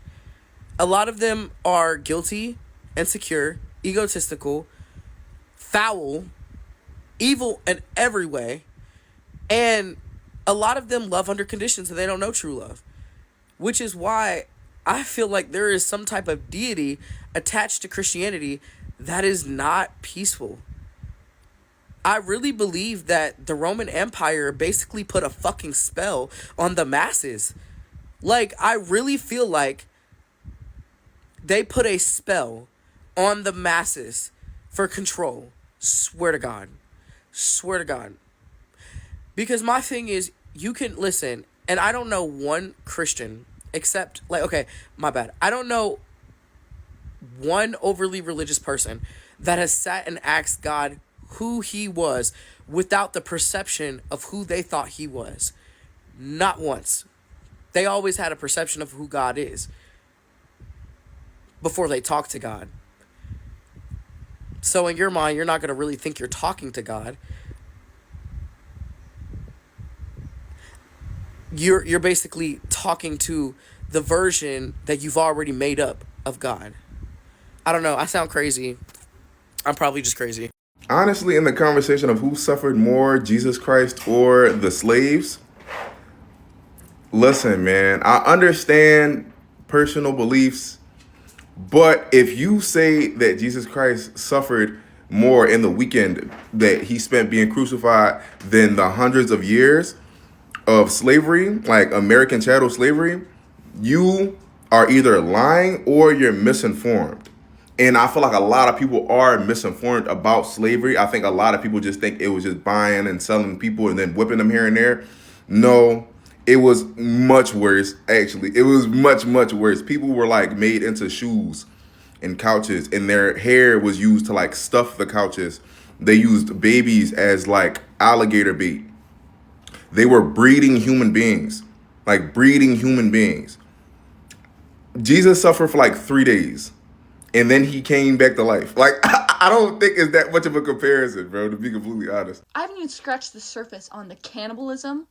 A lot of them are guilty, insecure, egotistical, foul, evil in every way, and a lot of them love under conditions and they don't know true love. which is why I feel like there is some type of deity attached to Christianity that is not peaceful. I really believe that the Roman Empire basically put a fucking spell on the masses. Like, I really feel like they put a spell on the masses for control. Swear to God. Swear to God. Because my thing is, you can listen, and I don't know one Christian except, like, okay, my bad. I don't know one overly religious person that has sat and asked God who he was without the perception of who they thought he was. Not once. They always had a perception of who God is before they talk to God. So in your mind, you're not going to really think you're talking to God. You're basically talking to the version that you've already made up of God. I don't know. I sound crazy. I'm probably just crazy. Honestly, in the conversation of who suffered more, Jesus Christ or the slaves, listen, man, I understand personal beliefs, but if you say that Jesus Christ suffered more in the weekend that he spent being crucified than the hundreds of years of slavery, like American chattel slavery, you are either lying or you're misinformed. And I feel like a lot of people are misinformed about slavery. I think a lot of people just think it was just buying and selling people and then whipping them here and there. No, it was much worse, actually. It was much, much worse. People were like made into shoes and couches, and their hair was used to like stuff the couches. They used babies as like alligator bait. They were breeding human beings, like breeding human beings. Jesus suffered for like 3 days, and then he came back to life. Like, I don't think it's that much of a comparison, bro, to be completely honest. I haven't even scratched the surface on the cannibalism.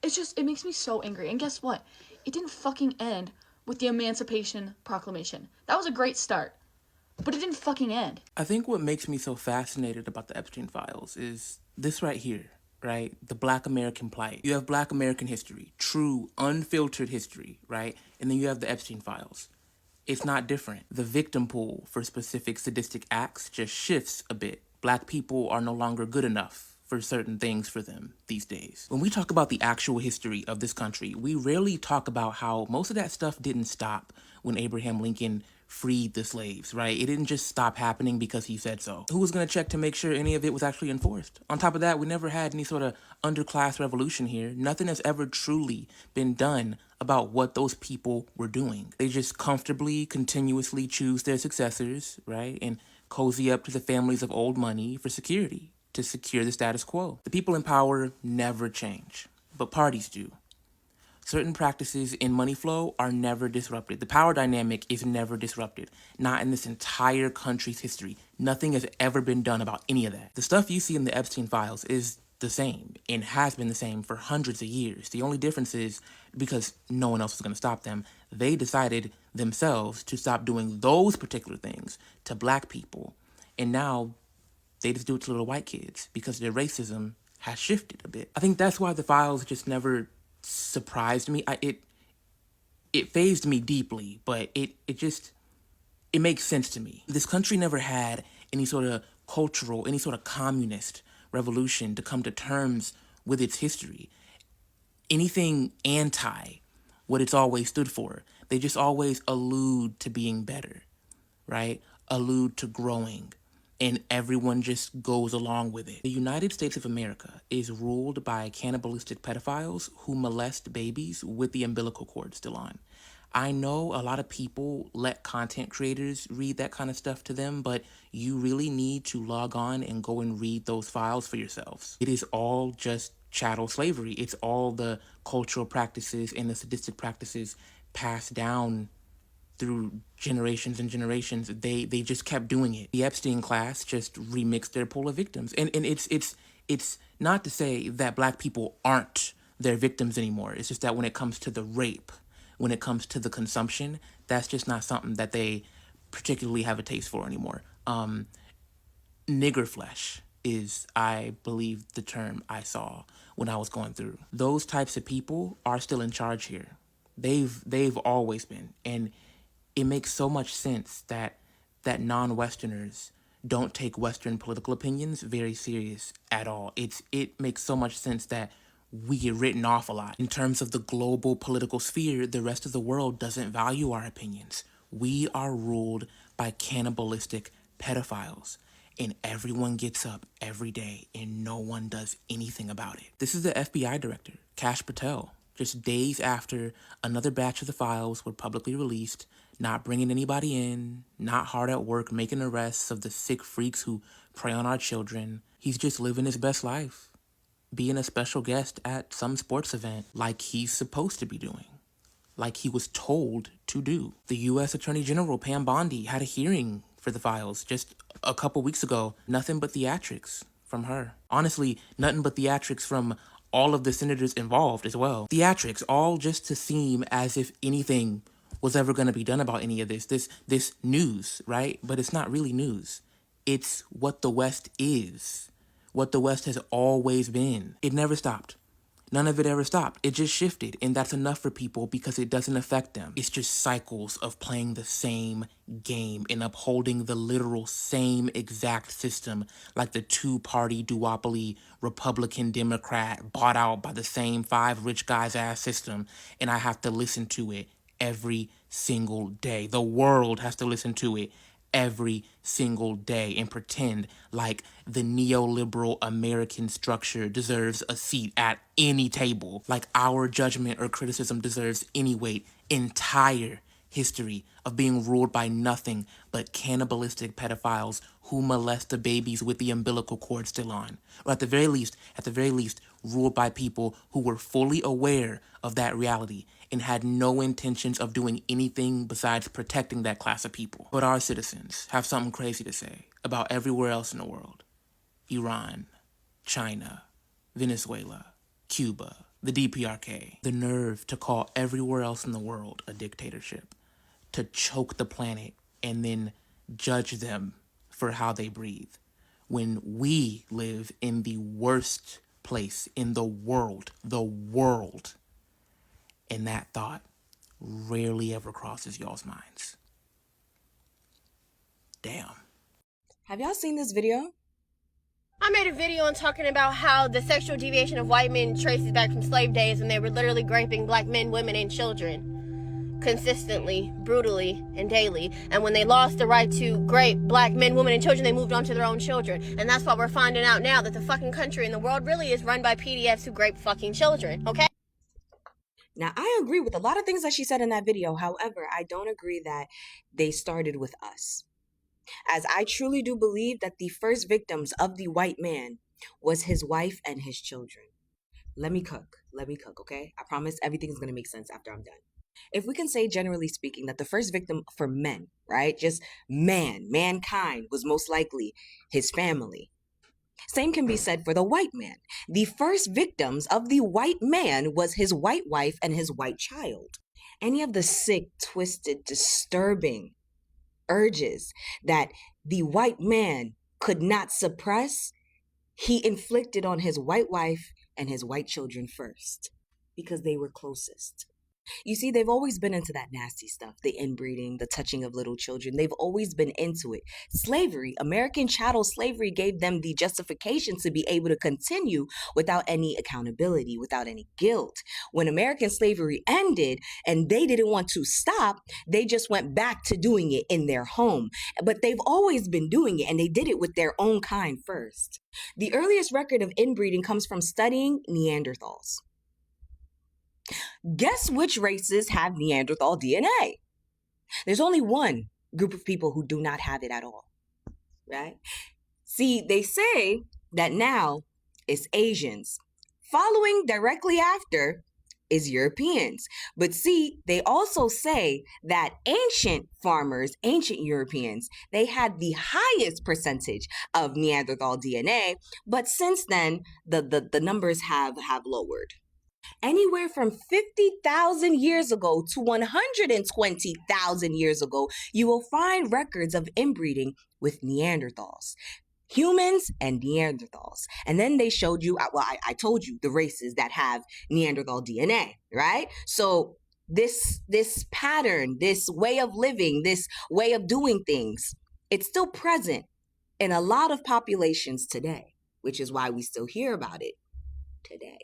It makes me so angry. And guess what? It didn't fucking end with the Emancipation Proclamation. That was a great start, but it didn't fucking end. I think what makes me so fascinated about the Epstein files is this right here, right? The Black American plight. You have Black American history, true, unfiltered history, right? And then you have the Epstein files. It's not different. The victim pool for specific sadistic acts just shifts a bit. Black people are no longer good enough for certain things for them these days. When we talk about the actual history of this country, we rarely talk about how most of that stuff didn't stop when Abraham Lincoln freed the slaves, right? It didn't just stop happening because he said so. Who was going to check to make sure any of it was actually enforced? On top of that, we never had any sort of underclass revolution here. Nothing has ever truly been done about what those people were doing. They just comfortably, continuously choose their successors, right? And cozy up to the families of old money for security, to secure the status quo. The people in power never change, but parties do. Certain practices in money flow are never disrupted. The power dynamic is never disrupted. Not in this entire country's history. Nothing has ever been done about any of that. The stuff you see in the Epstein files is the same and has been the same for hundreds of years. The only difference is because no one else was going to stop them, they decided themselves to stop doing those particular things to black people. And now they just do it to little white kids because their racism has shifted a bit. I think that's why the files just never surprised me. It fazed me deeply, but it makes sense to me. This country never had any sort of cultural, any sort of communist revolution to come to terms with its history. Anything anti what it's always stood for. They just always allude to being better, right? Allude to growing. And everyone just goes along with it. The United States of America is ruled by cannibalistic pedophiles who molest babies with the umbilical cord still on. I know a lot of people let content creators read that kind of stuff to them, but you really need to log on and go and read those files for yourselves. It is all just chattel slavery. It's all the cultural practices and the sadistic practices passed down through generations and generations. They just kept doing it. The Epstein class just remixed their pool of victims. And it's not to say that black people aren't their victims anymore. It's just that when it comes to the rape, when it comes to the consumption, that's just not something that they particularly have a taste for anymore. Nigger flesh is, I believe, the term I saw when I was going through. Those types of people are still in charge here. They've always been. And it makes so much sense that non-Westerners don't take Western political opinions very serious at all. It makes so much sense that we get written off a lot. In terms of the global political sphere, the rest of the world doesn't value our opinions. We are ruled by cannibalistic pedophiles, and everyone gets up every day and no one does anything about it. This is the FBI director, Kash Patel, just days after another batch of the files were publicly released, not bringing anybody in, not hard at work making arrests of the sick freaks who prey on our children. He's just living his best life, being a special guest at some sports event like he's supposed to be doing, like he was told to do. The U.S. Attorney General Pam Bondi had a hearing for the files just a couple weeks ago. Nothing but theatrics from her. Honestly, nothing but theatrics from all of the senators involved as well. Theatrics, all just to seem as if anything was ever going to be done about any of this news, right? But it's not really news. It's what the West is, what the West has always been. It never stopped. None of it ever stopped. It just shifted, and that's enough for people because it doesn't affect them. It's just cycles of playing the same game and upholding the literal same exact system, like the two-party duopoly Republican Democrat bought out by the same five rich guys ass system, and I have to listen to it every single day. The world has to listen to it every single day and pretend like the neoliberal American structure deserves a seat at any table, like our judgment or criticism deserves any weight. Entire history of being ruled by nothing but cannibalistic pedophiles who molest the babies with the umbilical cord still on, or at the very least, ruled by people who were fully aware of that reality and had no intentions of doing anything besides protecting that class of people. But our citizens have something crazy to say about everywhere else in the world. Iran, China, Venezuela, Cuba, the DPRK. The nerve to call everywhere else in the world a dictatorship, to choke the planet and then judge them for how they breathe, when we live in the worst place in the world, and that thought rarely ever crosses y'all's minds. Damn. Have y'all seen this video? I made a video on talking about how the sexual deviation of white men traces back from slave days when they were literally raping black men, women, and children consistently, brutally, and daily. And when they lost the right to rape black men, women, and children, they moved on to their own children. And that's what we're finding out now, that the fucking country and the world really is run by PDFs who rape fucking children, okay? Now, I agree with a lot of things that she said in that video. However, I don't agree that they started with us, as I truly do believe that the first victims of the white man was his wife and his children. Let me cook, okay? I promise everything's gonna make sense after I'm done. If we can say, generally speaking, that the first victim for men, right, just mankind, was most likely his family. Same can be said for the white man. The first victims of the white man was his white wife and his white child. Any of the sick, twisted, disturbing urges that the white man could not suppress, he inflicted on his white wife and his white children first, because they were closest. You see, they've always been into that nasty stuff, the inbreeding, the touching of little children. They've always been into it. Slavery, American chattel slavery, gave them the justification to be able to continue without any accountability, without any guilt. When American slavery ended and they didn't want to stop, they just went back to doing it in their home. But they've always been doing it, and they did it with their own kind first. The earliest record of inbreeding comes from studying Neanderthals. Guess which races have Neanderthal DNA? There's only one group of people who do not have it at all, right? See, they say that now it's Asians. Following directly after is Europeans. But see, they also say that ancient farmers, ancient Europeans, they had the highest percentage of Neanderthal DNA, but since then, the numbers have lowered. Anywhere from 50,000 years ago to 120,000 years ago, you will find records of inbreeding with Neanderthals. humans and Neanderthals. And then they showed you, well, I told you the races that have Neanderthal DNA, right? So this pattern, this way of living, this way of doing things, it's still present in a lot of populations today, which is why we still hear about it today.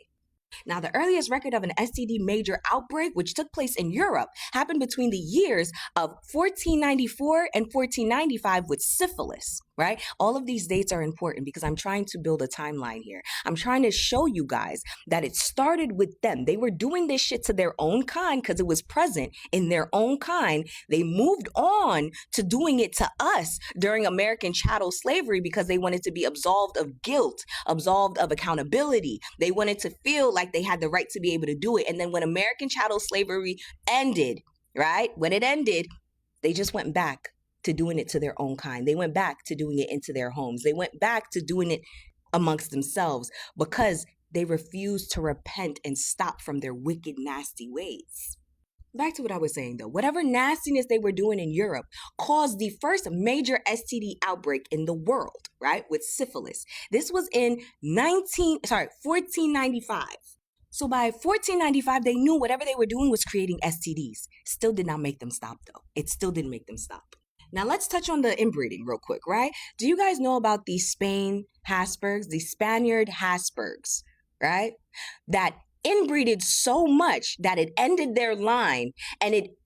Now, the earliest record of an STD major outbreak, which took place in Europe, happened between the years of 1494 and 1495 with syphilis, right? All of these dates are important because I'm trying to build a timeline here. I'm trying to show you guys that it started with them. They were doing this shit to their own kind because it was present in their own kind. They moved on to doing it to us during American chattel slavery because they wanted to be absolved of guilt, absolved of accountability. They wanted to feel like they had the right to be able to do it. And then when American chattel slavery ended, right? When it ended, they just went back to doing it to their own kind. They went back to doing it into their homes. They went back to doing it amongst themselves because they refused to repent and stop from their wicked, nasty ways. Back to what I was saying though, whatever nastiness they were doing in Europe caused the first major STD outbreak in the world, right? With syphilis. This was in 1495. So by 1495, they knew whatever they were doing was creating STDs. Still did not make them stop though. It still didn't make them stop. Now let's touch on the inbreeding real quick, right? Do you guys know about the Spain Habsburgs, the Spaniard Habsburgs, right? That inbreeded so much that it ended their line and it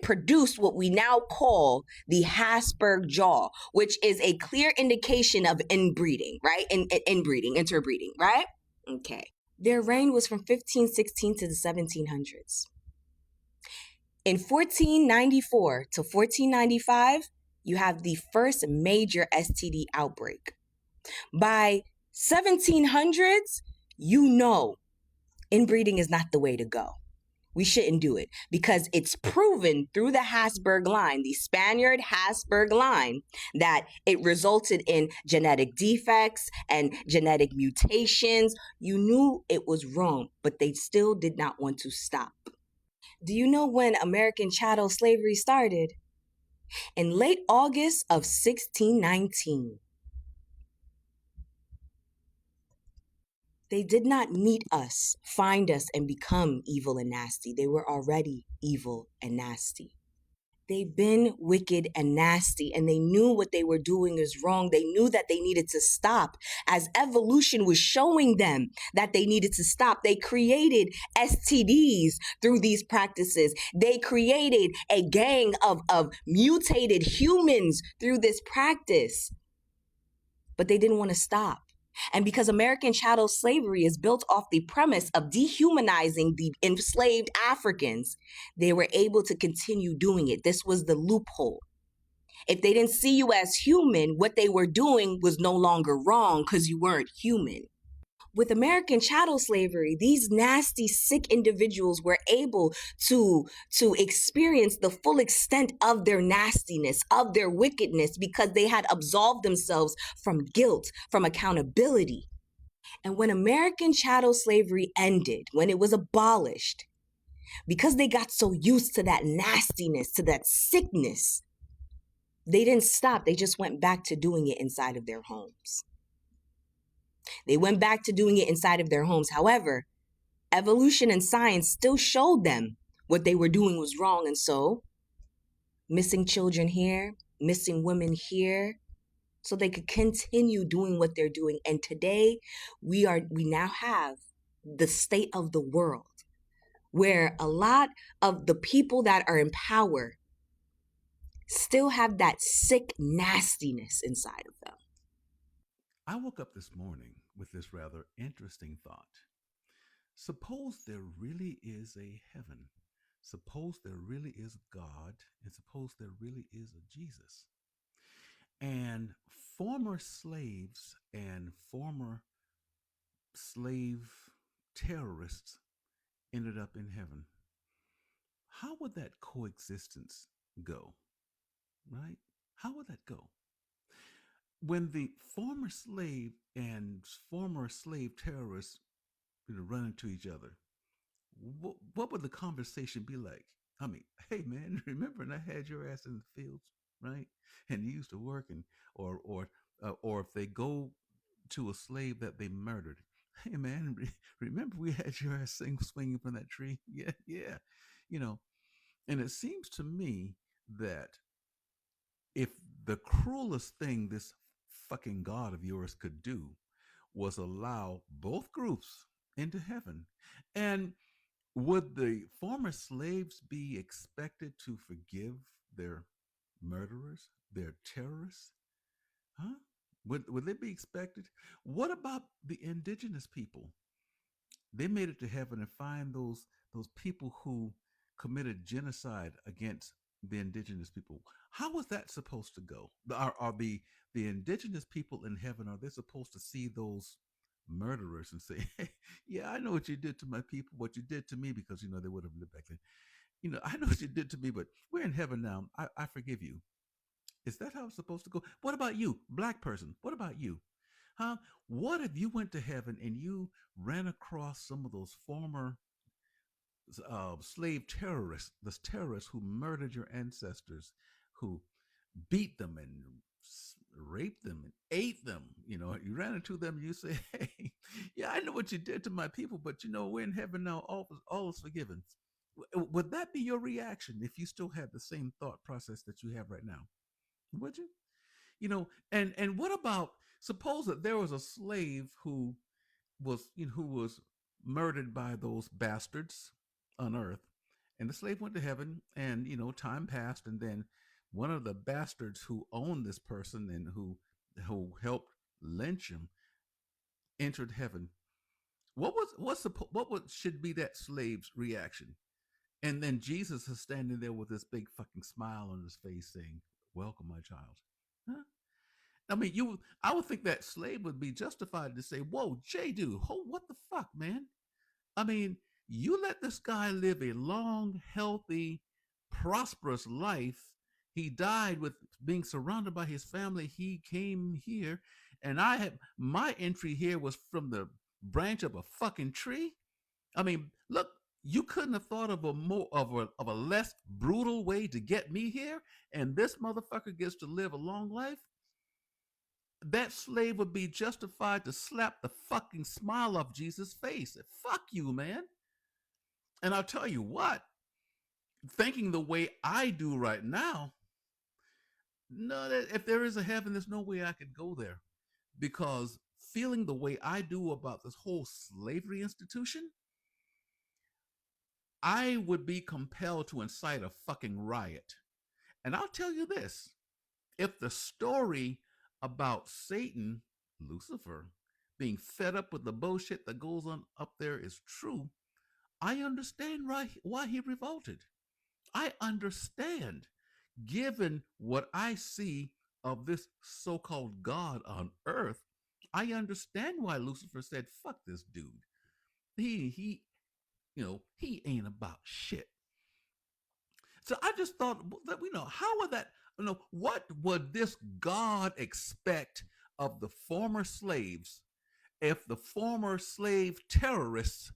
produced what we now call the Habsburg jaw, which is a clear indication of inbreeding, right? Inbreeding, interbreeding, right? Okay. Their reign was from 1516 to the 1700s. In 1494 to 1495, you have the first major STD outbreak. By 1700s, you know inbreeding is not the way to go. We shouldn't do it because it's proven through the Habsburg line, the Spaniard Habsburg line, that it resulted in genetic defects and genetic mutations. You knew it was wrong, but they still did not want to stop. Do you know when American chattel slavery started? In late August of 1619. They did not meet us, find us, and become evil and nasty. They were already evil and nasty. They've been wicked and nasty, and they knew what they were doing is wrong. They knew that they needed to stop. As evolution was showing them that they needed to stop, they created STDs through these practices. They created a gang of mutated humans through this practice. But they didn't want to stop. And because American chattel slavery is built off the premise of dehumanizing the enslaved Africans, they were able to continue doing it. This was the loophole. If they didn't see you as human, what they were doing was no longer wrong because you weren't human. With American chattel slavery, these nasty, sick individuals were able to experience the full extent of their nastiness, of their wickedness, because they had absolved themselves from guilt, from accountability. And when American chattel slavery ended, when it was abolished, because they got so used to that nastiness, to that sickness, they didn't stop. They just went back to doing it inside of their homes. They went back to doing it inside of their homes. However, evolution and science still showed them what they were doing was wrong. And so, missing children here, missing women here, so they could continue doing what they're doing. And today, we now have the state of the world where a lot of the people that are in power still have that sick nastiness inside of them. I woke up this morning with this rather interesting thought. Suppose there really is a heaven. Suppose there really is God, and suppose there really is a Jesus. And former slaves and former slave terrorists ended up in heaven. How would that coexistence go? Right? How would that go? When the former slave and former slave terrorists run into each other, what would the conversation be like? I mean, hey man, remember when I had your ass in the fields, right? And you used to work, and or or if they go to a slave that they murdered, hey man, remember we had your ass swinging from that tree? Yeah, yeah, you know. And it seems to me that if the cruelest thing this fucking God of yours could do was allow both groups into heaven, and would the former slaves be expected to forgive their murderers, their terrorists? Huh? Would they be expected? What about the indigenous people? They made it to heaven and find those people who committed genocide against the indigenous people. How was that supposed to go? Are the indigenous people in heaven, are they supposed to see those murderers and say, hey, yeah, I know what you did to my people, what you did to me, because they would have lived back then. I know what you did to me, but we're in heaven now. I forgive you. Is that how it's supposed to go? What about you, black person? What about you? Huh? What if you went to heaven and you ran across some of those former slave terrorists, the terrorists who murdered your ancestors, who beat them and raped them and ate them? You ran into them and you say, hey, yeah, I know what you did to my people, but we're in heaven now. All is forgiven. Would that be your reaction if you still had the same thought process that you have right now? Would you? And what about, suppose that there was a slave who was murdered by those bastards on earth, and the slave went to heaven, and time passed, and then one of the bastards who owned this person and who helped lynch him entered heaven. What should be that slave's reaction? And then Jesus is standing there with this big fucking smile on his face saying, welcome, my child. Huh? I mean, I would think that slave would be justified to say, whoa, J-Dude, what the fuck, man? I mean, you let this guy live a long, healthy, prosperous life. He died with being surrounded by his family. He came here, and my entry here was from the branch of a fucking tree. I mean, look, you couldn't have thought of a less brutal way to get me here, and this motherfucker gets to live a long life. That slave would be justified to slap the fucking smile off Jesus' face. Fuck you, man. And I'll tell you what, thinking the way I do right now, no, if there is a heaven, there's no way I could go there. Because feeling the way I do about this whole slavery institution, I would be compelled to incite a fucking riot. And I'll tell you this, if the story about Satan, Lucifer, being fed up with the bullshit that goes on up there is true, I understand why he revolted. I understand, given what I see of this so-called God on earth, I understand why Lucifer said, fuck this dude. He ain't about shit. So I just thought that, how would that, what would this God expect of the former slaves if the former slave terrorists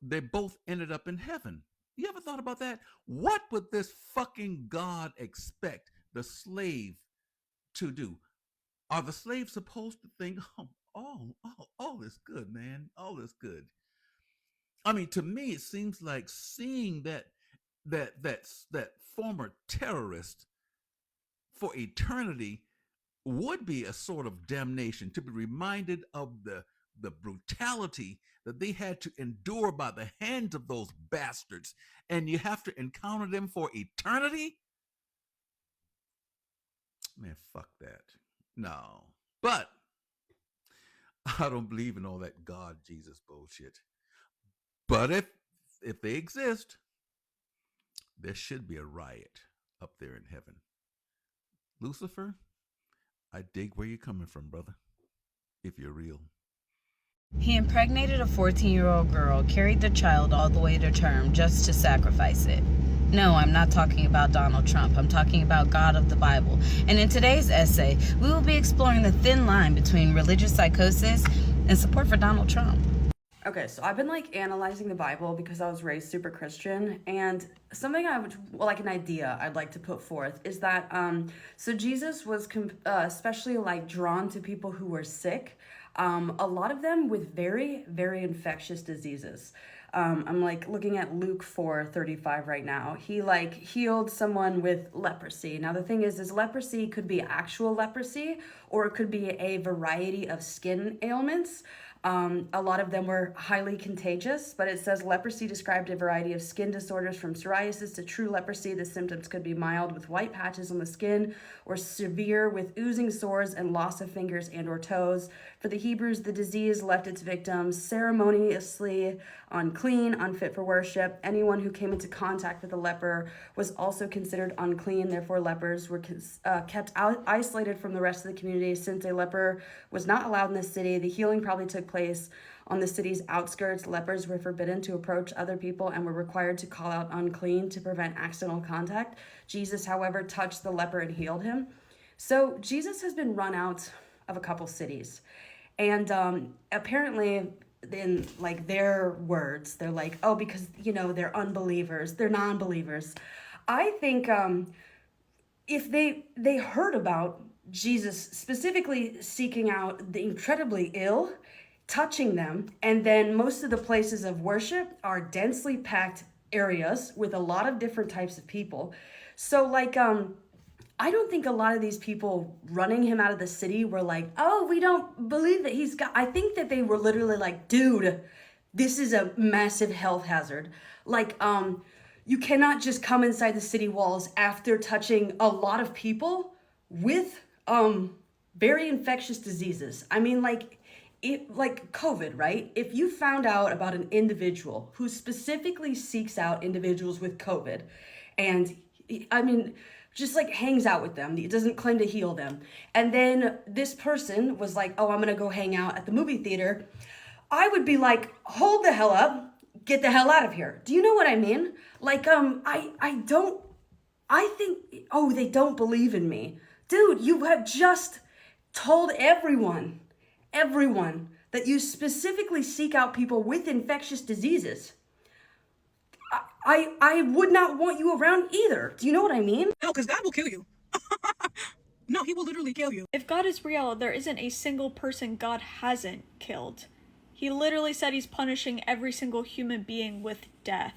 they both ended up in heaven? You ever thought about that? What would this fucking God expect the slave to do? Are the slaves supposed to think, all is good, man, all is good? I mean, to me, it seems like seeing that former terrorist for eternity would be a sort of damnation, to be reminded of the brutality that they had to endure by the hands of those bastards, and you have to encounter them for eternity? Man, fuck that. No. But I don't believe in all that God, Jesus bullshit. But if they exist, there should be a riot up there in heaven. Lucifer, I dig where you're coming from, brother, if you're real. He impregnated a 14-year-old girl, carried the child all the way to term just to sacrifice it. No, I'm not talking about Donald Trump. I'm talking about God of the Bible. And in today's essay, we will be exploring the thin line between religious psychosis and support for Donald Trump. Okay, so I've been like analyzing the Bible because I was raised super Christian, and something I would like an idea I'd like to put forth is that so Jesus was especially like drawn to people who were sick, a lot of them with very infectious diseases. I'm like looking at Luke 4:35 right now. He like healed someone with leprosy. Now the thing is leprosy could be actual leprosy or it could be a variety of skin ailments. A lot of them were highly contagious, but it says leprosy described a variety of skin disorders from psoriasis to true leprosy. The symptoms could be mild with white patches on the skin or severe with oozing sores and loss of fingers and or toes. For the Hebrews, the disease left its victims ceremoniously unclean, unfit for worship. Anyone who came into contact with a leper was also considered unclean. Therefore, lepers were kept isolated from the rest of the community. Since a leper was not allowed in the city, the healing probably took place on the city's outskirts. Lepers were forbidden to approach other people and were required to call out unclean to prevent accidental contact. Jesus, however, touched the leper and healed him. So Jesus has been run out of a couple cities. And apparently, in like their words, they're like, oh, because, you know, they're unbelievers, they're non-believers. I think if they heard about Jesus specifically seeking out the incredibly ill, touching them, and then most of the places of worship are densely packed areas with a lot of different types of people. So like I don't think a lot of these people running him out of the city were like, oh, we don't believe that he's got. I think that they were literally like, dude, this is a massive health hazard. Like, you cannot just come inside the city walls after touching a lot of people with very infectious diseases. I mean, like, like COVID, right? If you found out about an individual who specifically seeks out individuals with COVID, and I mean, just like hangs out with them, it doesn't claim to heal them, and then this person was like, oh, I'm gonna go hang out at the movie theater, I would be like, hold the hell up, get the hell out of here. Do you know what I mean? Like, I think, oh, they don't believe in me. Dude, you have just told everyone that you specifically seek out people with infectious diseases. I would not want you around either. Do you know what I mean? No, because God will kill you. No, he will literally kill you. If God is real, there isn't a single person God hasn't killed. He literally said he's punishing every single human being with death.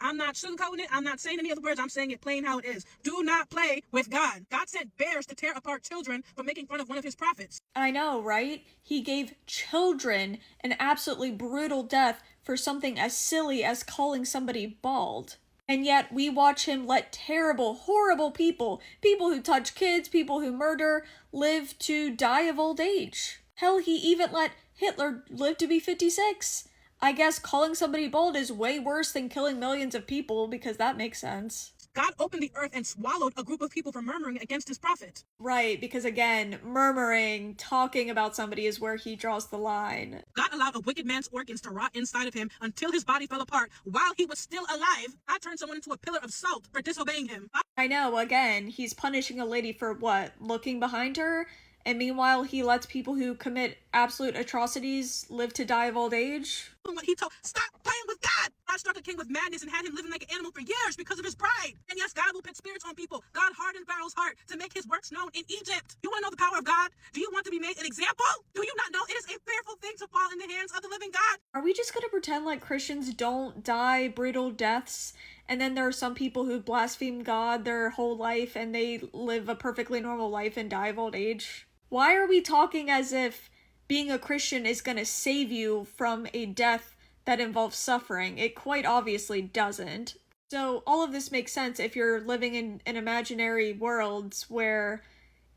I'm not sugarcoating it. I'm not saying any other words. I'm saying it plain how it is. Do not play with God. God sent bears to tear apart children for making fun of one of his prophets. I know, right? He gave children an absolutely brutal death for something as silly as calling somebody bald. And yet we watch him let terrible, horrible people who touch kids, people who murder, live to die of old age. Hell, he even let Hitler live to be 56. I guess calling somebody bald is way worse than killing millions of people, because that makes sense. God opened the earth and swallowed a group of people for murmuring against his prophet. Right, because again, murmuring, talking about somebody is where he draws the line. God allowed a wicked man's organs to rot inside of him until his body fell apart while he was still alive. I turned someone into a pillar of salt for disobeying him. I know, again, he's punishing a lady for what? Looking behind her? And meanwhile, he lets people who commit absolute atrocities live to die of old age? What he told, stop playing with God. God struck a king with madness and had him living like an animal for years because of his pride. And yes, God will put spirits on people. God hardened Pharaoh's heart to make his works known in Egypt. You want to know the power of God? Do you want to be made an example? Do you not know it is a fearful thing to fall in the hands of the living God? Are we just going to pretend like Christians don't die brutal deaths? And then there are some people who blaspheme God their whole life and they live a perfectly normal life and die of old age? Why are we talking as if being a Christian is going to save you from a death that involves suffering? It quite obviously doesn't. So all of this makes sense if you're living in an imaginary worlds where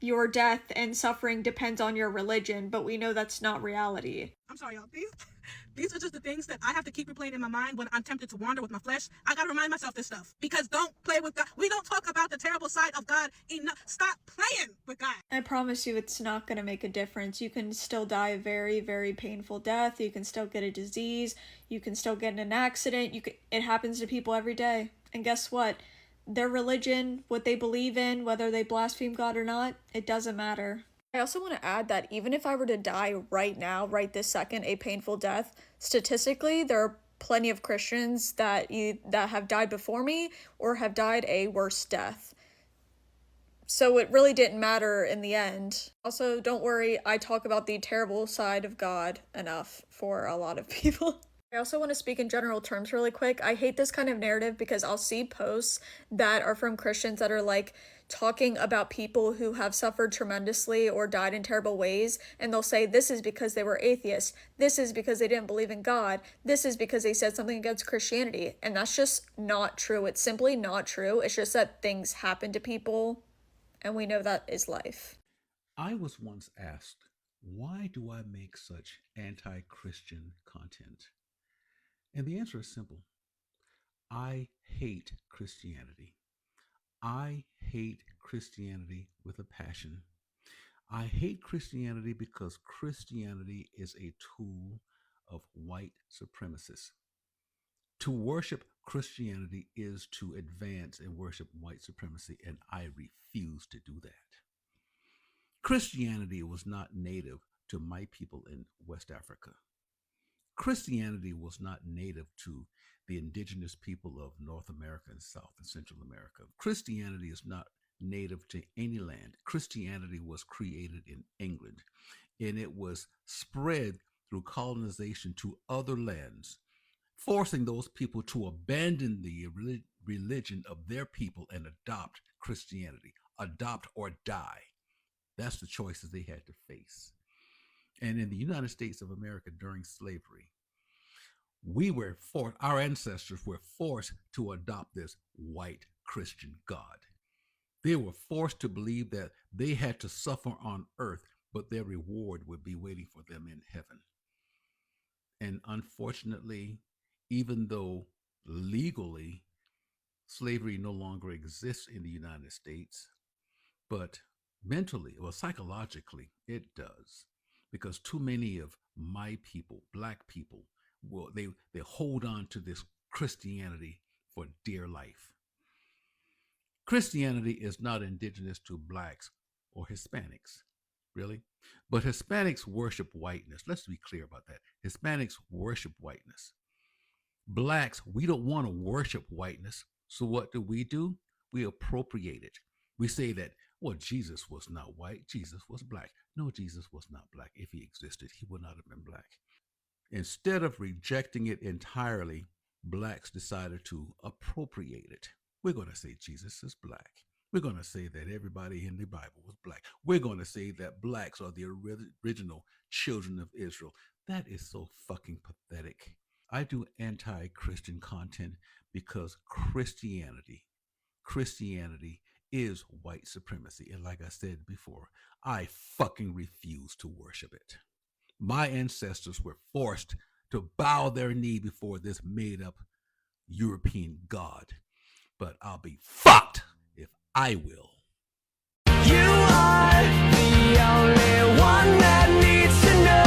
your death and suffering depends on your religion, but we know that's not reality. I'm sorry, y'all. These are just the things that I have to keep replaying in my mind when I'm tempted to wander with my flesh. I gotta remind myself this stuff. Because don't play with God. We don't talk about the terrible side of God enough. Stop playing with God. I promise you it's not going to make a difference. You can still die a very, very painful death. You can still get a disease. You can still get in an accident. It happens to people every day. And guess what? Their religion, what they believe in, whether they blaspheme God or not, it doesn't matter. I also want to add that even if I were to die right now, right this second, a painful death, statistically, there are plenty of Christians that have died before me or have died a worse death. So it really didn't matter in the end. Also, don't worry, I talk about the terrible side of God enough for a lot of people. I also want to speak in general terms really quick. I hate this kind of narrative because I'll see posts that are from Christians that are like talking about people who have suffered tremendously or died in terrible ways, and they'll say this is because they were atheists, this is because they didn't believe in God, this is because they said something against Christianity, and that's just not true. It's simply not true. It's just that things happen to people, and we know that is life. I was once asked, why do I make such anti Christian content? And the answer is simple. I hate Christianity. I hate Christianity with a passion. I hate Christianity because Christianity is a tool of white supremacists. To worship Christianity is to advance and worship white supremacy, and I refuse to do that. Christianity was not native to my people in West Africa. Christianity was not native to the indigenous people of North America and South and Central America. Christianity is not native to any land. Christianity was created in England, and it was spread through colonization to other lands, forcing those people to abandon the religion of their people and adopt Christianity. Adopt or die. That's the choices they had to face. And in the United States of America during slavery, our ancestors were forced to adopt this white Christian God. They were forced to believe that they had to suffer on earth, but their reward would be waiting for them in heaven. And unfortunately, even though legally slavery no longer exists in the United States, but mentally or psychologically it does, because too many of my people, black people, they hold on to this Christianity for dear life. Christianity is not indigenous to blacks or Hispanics, really. But Hispanics worship whiteness. Let's be clear about that. Hispanics worship whiteness. Blacks, we don't want to worship whiteness. So what do? We appropriate it. We say that, well, Jesus was not white. Jesus was black. No, Jesus was not black. If he existed, he would not have been black. Instead of rejecting it entirely, blacks decided to appropriate it. We're going to say Jesus is black. We're going to say that everybody in the Bible was black. We're going to say that blacks are the original children of Israel. That is so fucking pathetic. I do anti-Christian content because Christianity is white supremacy. And like I said before, I fucking refuse to worship it. My ancestors were forced to bow their knee before this made-up European god. But I'll be fucked if I will. You are the only one that needs to know.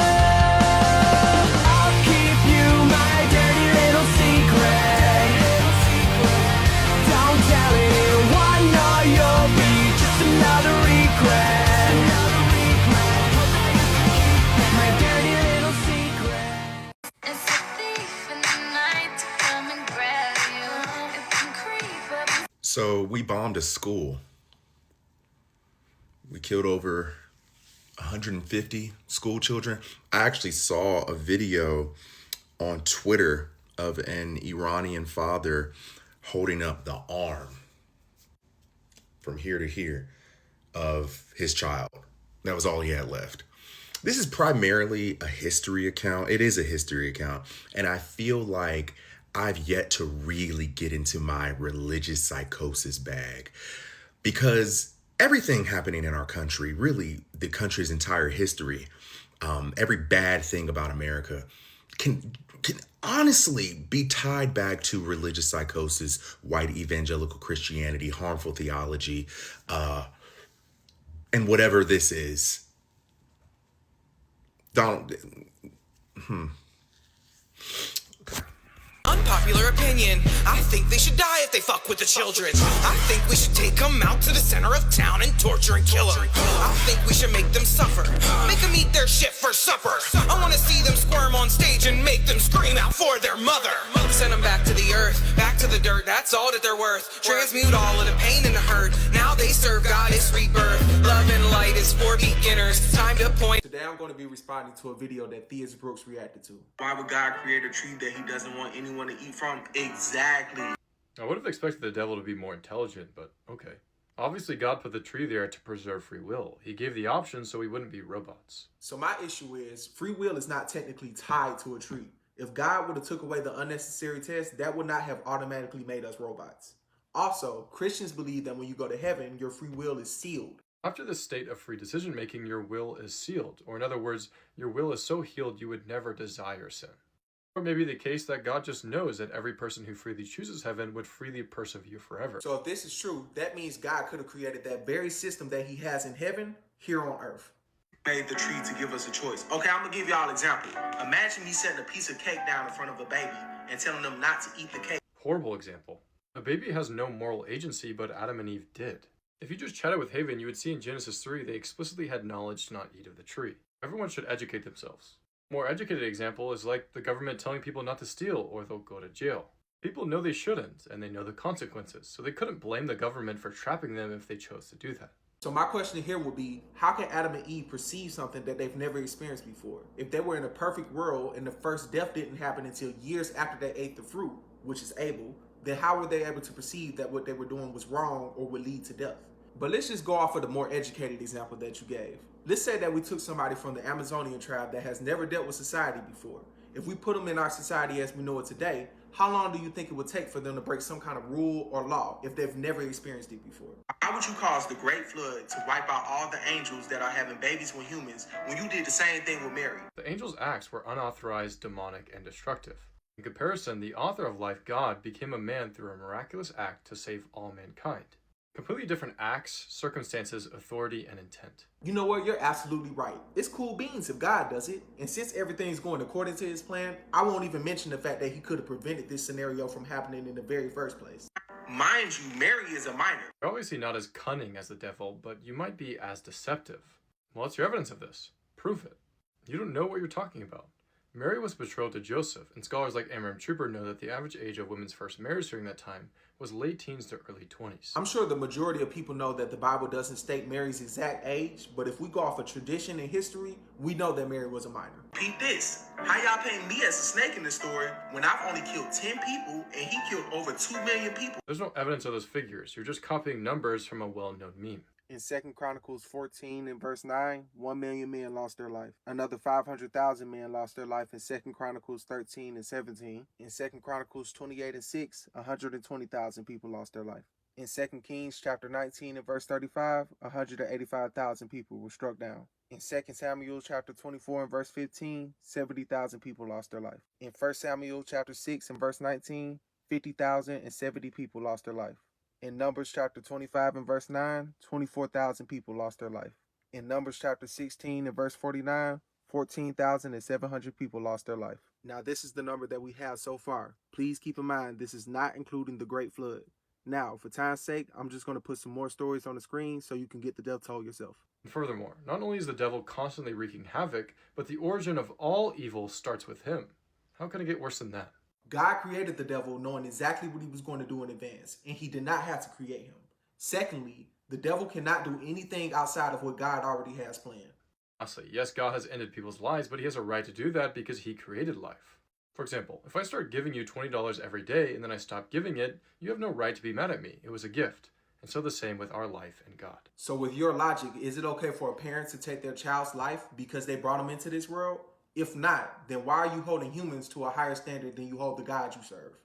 I'll keep you my dirty little secret. Don't tell anyone or you'll be just another regret. My dirty little secret. It's a thief in the night to come and grab you. It can creep up. So we bombed a school. We killed over 150 school children. I actually saw a video on Twitter of an Iranian father holding up the arm from here to here of his child. That was all he had left. This is primarily a history account. It is a history account. And I feel like I've yet to really get into my religious psychosis bag, because everything happening in our country, really the country's entire history, every bad thing about America can honestly be tied back to religious psychosis, white evangelical Christianity, harmful theology, and whatever this is. Unpopular opinion, I think they should die if they fuck with the children. I think we should take them out to the center of town and torture and kill them. I think we should make them suffer, make them eat their shit for supper. I wanna see them squirm on stage and make them scream out for their mother. Send them back to the earth, back to the dirt, that's all that they're worth. Transmute all of the pain and the hurt, now they serve God as rebirth. Love and light is for beginners, time to point. Today I'm going to be responding to a video that Theus Brooks reacted to. Why would God create a tree that he doesn't want anyone to eat from? Exactly. I would have expected the devil to be more intelligent, but okay. Obviously, God put the tree there to preserve free will. He gave the option so we wouldn't be robots. So my issue is, free will is not technically tied to a tree. If God would have took away the unnecessary test, that would not have automatically made us robots. Also, Christians believe that when you go to heaven, your free will is sealed. After this state of free decision-making, your will is sealed. Or in other words, your will is so healed you would never desire sin. Or maybe the case that God just knows that every person who freely chooses heaven would freely persevere forever. So if this is true, that means God could have created that very system that he has in heaven here on earth. Made the tree to give us a choice. Okay, I'm gonna give y'all an example. Imagine me setting a piece of cake down in front of a baby and telling them not to eat the cake. Horrible example. A baby has no moral agency, but Adam and Eve did. If you just chatted with Haven, you would see in Genesis 3 they explicitly had knowledge to not eat of the tree. Everyone should educate themselves. A more educated example is like the government telling people not to steal or they'll go to jail. People know they shouldn't, and they know the consequences, so they couldn't blame the government for trapping them if they chose to do that. So my question here would be, how can Adam and Eve perceive something that they've never experienced before? If they were in a perfect world and the first death didn't happen until years after they ate the fruit, which is Abel, then how were they able to perceive that what they were doing was wrong or would lead to death? But let's just go off of the more educated example that you gave. Let's say that we took somebody from the Amazonian tribe that has never dealt with society before. If we put them in our society as we know it today, how long do you think it would take for them to break some kind of rule or law if they've never experienced it before? How would you cause the great flood to wipe out all the angels that are having babies with humans when you did the same thing with Mary? The angels' acts were unauthorized, demonic, and destructive. In comparison, the author of life, God, became a man through a miraculous act to save all mankind. Completely different acts, circumstances, authority, and intent. You know what? You're absolutely right. It's cool beans if God does it. And since everything's going according to his plan, I won't even mention the fact that he could have prevented this scenario from happening in the very first place. Mind you, Mary is a minor. You're obviously not as cunning as the devil, but you might be as deceptive. Well, what's your evidence of this? Prove it. You don't know what you're talking about. Mary was betrothed to Joseph, and scholars like Amram Trooper know that the average age of women's first marriage during that time was late teens to early 20s. I'm sure the majority of people know that the Bible doesn't state Mary's exact age, but if we go off of tradition and history, we know that Mary was a minor. Peep this. How y'all paint me as a snake in this story when I've only killed 10 people and he killed over 2 million people? There's no evidence of those figures. You're just copying numbers from a well-known meme. In 2 Chronicles 14 and verse 9, 1 million men lost their life. Another 500,000 men lost their life in 2 Chronicles 13 and 17. In 2 Chronicles 28 and 6, 120,000 people lost their life. In 2 Kings chapter 19 and verse 35, 185,000 people were struck down. In 2 Samuel chapter 24 and verse 15, 70,000 people lost their life. In 1 Samuel chapter 6 and verse 19, 50,070 people lost their life. In Numbers chapter 25 and verse 9, 24,000 people lost their life. In Numbers chapter 16 and verse 49, 14,700 people lost their life. Now this is the number that we have so far. Please keep in mind this is not including the Great Flood. Now, for time's sake, I'm just going to put some more stories on the screen so you can get the death toll yourself. Furthermore, not only is the devil constantly wreaking havoc, but the origin of all evil starts with him. How can it get worse than that? God created the devil knowing exactly what he was going to do in advance, and he did not have to create him. Secondly, the devil cannot do anything outside of what God already has planned. Lastly, yes, God has ended people's lives, but he has a right to do that because he created life. For example, if I start giving you $20 every day and then I stop giving it, you have no right to be mad at me. It was a gift. And so the same with our life and God. So with your logic, is it okay for a parent to take their child's life because they brought them into this world? If not, then why are you holding humans to a higher standard than you hold the God you serve?